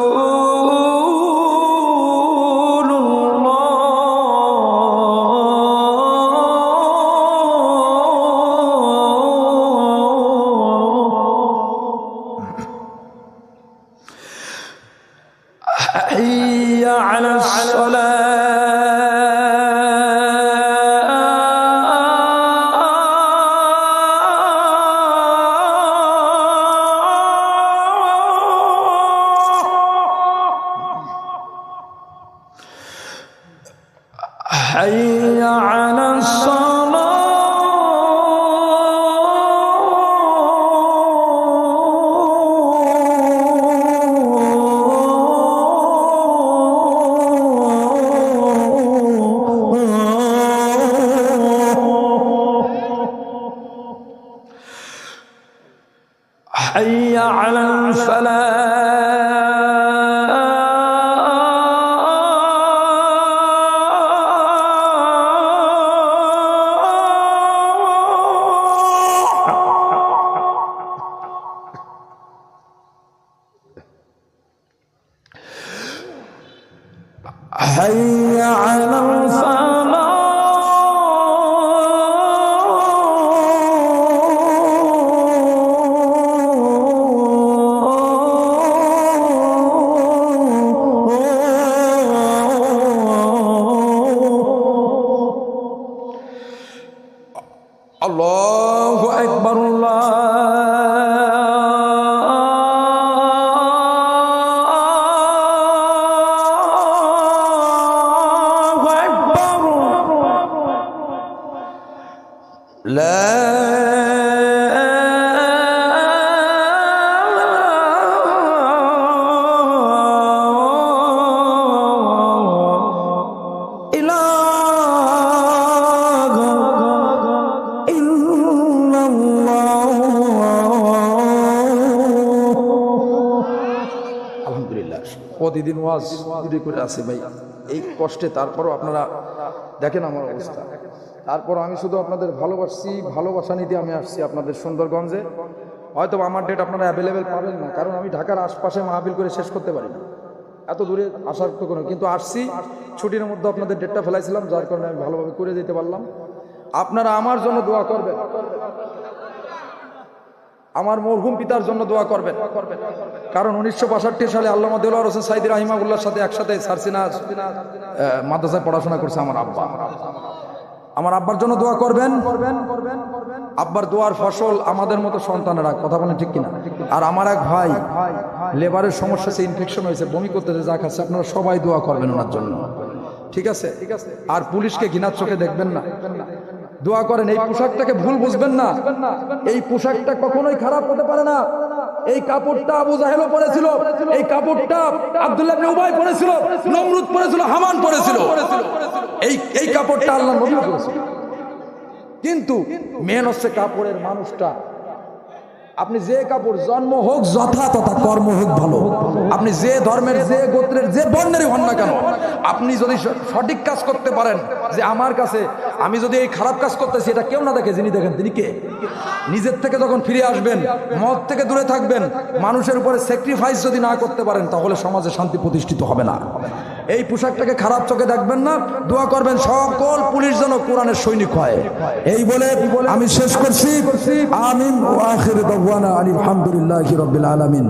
حي على الصلاة حي على حي على الفلاح حي على আল্লাহু আকবার, আল্লাহু আকবার, লা প্রতিদিন ওয়াজ করে আছে ভাই। এই কষ্টে, তারপরও আপনারা দেখেন আমার অবস্থা। তারপর আমি শুধু আপনাদের ভালোবাসছি, ভালোবাসা নিতে আমি আসছি আপনাদের সুন্দরগঞ্জে। হয়তো আমার ডেট আপনারা অ্যাভেলেবেল পাবেন না, কারণ আমি ঢাকার আশপাশে মাহফিল করে শেষ করতে পারি না, এত দূরে আসার তো কোনো, কিন্তু আসছি ছুটির মধ্যে আপনাদের ডেটটা ফেলাইছিলাম, যার কারণে আমি ভালোভাবে করে যেতে পারলাম। আপনারা আমার জন্য দোয়া করবেন, আমার মরহুম পিতার জন্য দোয়া করবেন, কারণ 1962 সালে আল্লামা দেওয়ার হোসেন সাইদি রাহিমাহুল্লাহর সাথে একসাথে সারসিনা মাদ্রাসায় পড়াশোনা করছে আমার আব্বা। আমার আব্বার জন্য দোয়া করবেন। আব্বার দোয়ার ফসল আমাদের মতো সন্তানেরা, কথা বলেন ঠিক কিনা? আর আমার এক ভাই লেবারের সমস্যা, সে ইনফেকশন হয়েছে, বমি করতেছে, যা খাচ্ছে, আপনারা সবাই দোয়া করবেন ওনার জন্য, ঠিক আছে? আর পুলিশকে ঘৃণার চোখে দেখবেন না, দোয়া করেন। এই পোশাকটাকে ভুল বুঝবেন না, এই পোশাকটা কখনোই খারাপ হতে পারে না। এই কাপড়টা আবু জাহেলও পরেছিল, এই কাপড়টা আব্দুল্লাহ ইবনে উবাই পরেছিল, নমরুদ পরেছিল, হামান পরেছিল, এই কাপড়টা আল্লাহ নবী পরেছিল। কিন্তু মেন হচ্ছে কাপড়ের মানুষটা। আপনি যে কাপড়, জন্ম হোক যথা তথা, কর্ম হোক ভালো, আপনি যে ধর্মের, যে গোত্রের, যে বর্ণেরই হন না কেন, আপনি যদি সঠিক কাজ করতে পারেন, যে আমার কাছে আমি যদি এই খারাপ কাজ করতেছি, এটা কেউ না দেখে, যিনি দেখেন তিনি কে? নিজের থেকে যখন ফিরে আসবেন, মদ থেকে দূরে থাকবেন, মানুষের উপরে স্যাক্রিফাইস যদি না করতে পারেন, তাহলে সমাজে শান্তি প্রতিষ্ঠিত হবে না। এই পোশাকটাকে খারাপ চোখে দেখবেন না, দোয়া করবেন সকল পুলিশ যেন কোরআনের সৈনিক হয়। এই বলে আমি শেষ করছি। আমিন ওয়া আখিরু দাওয়ানা আলহামদুলিল্লাহি রাব্বিল আলামিন।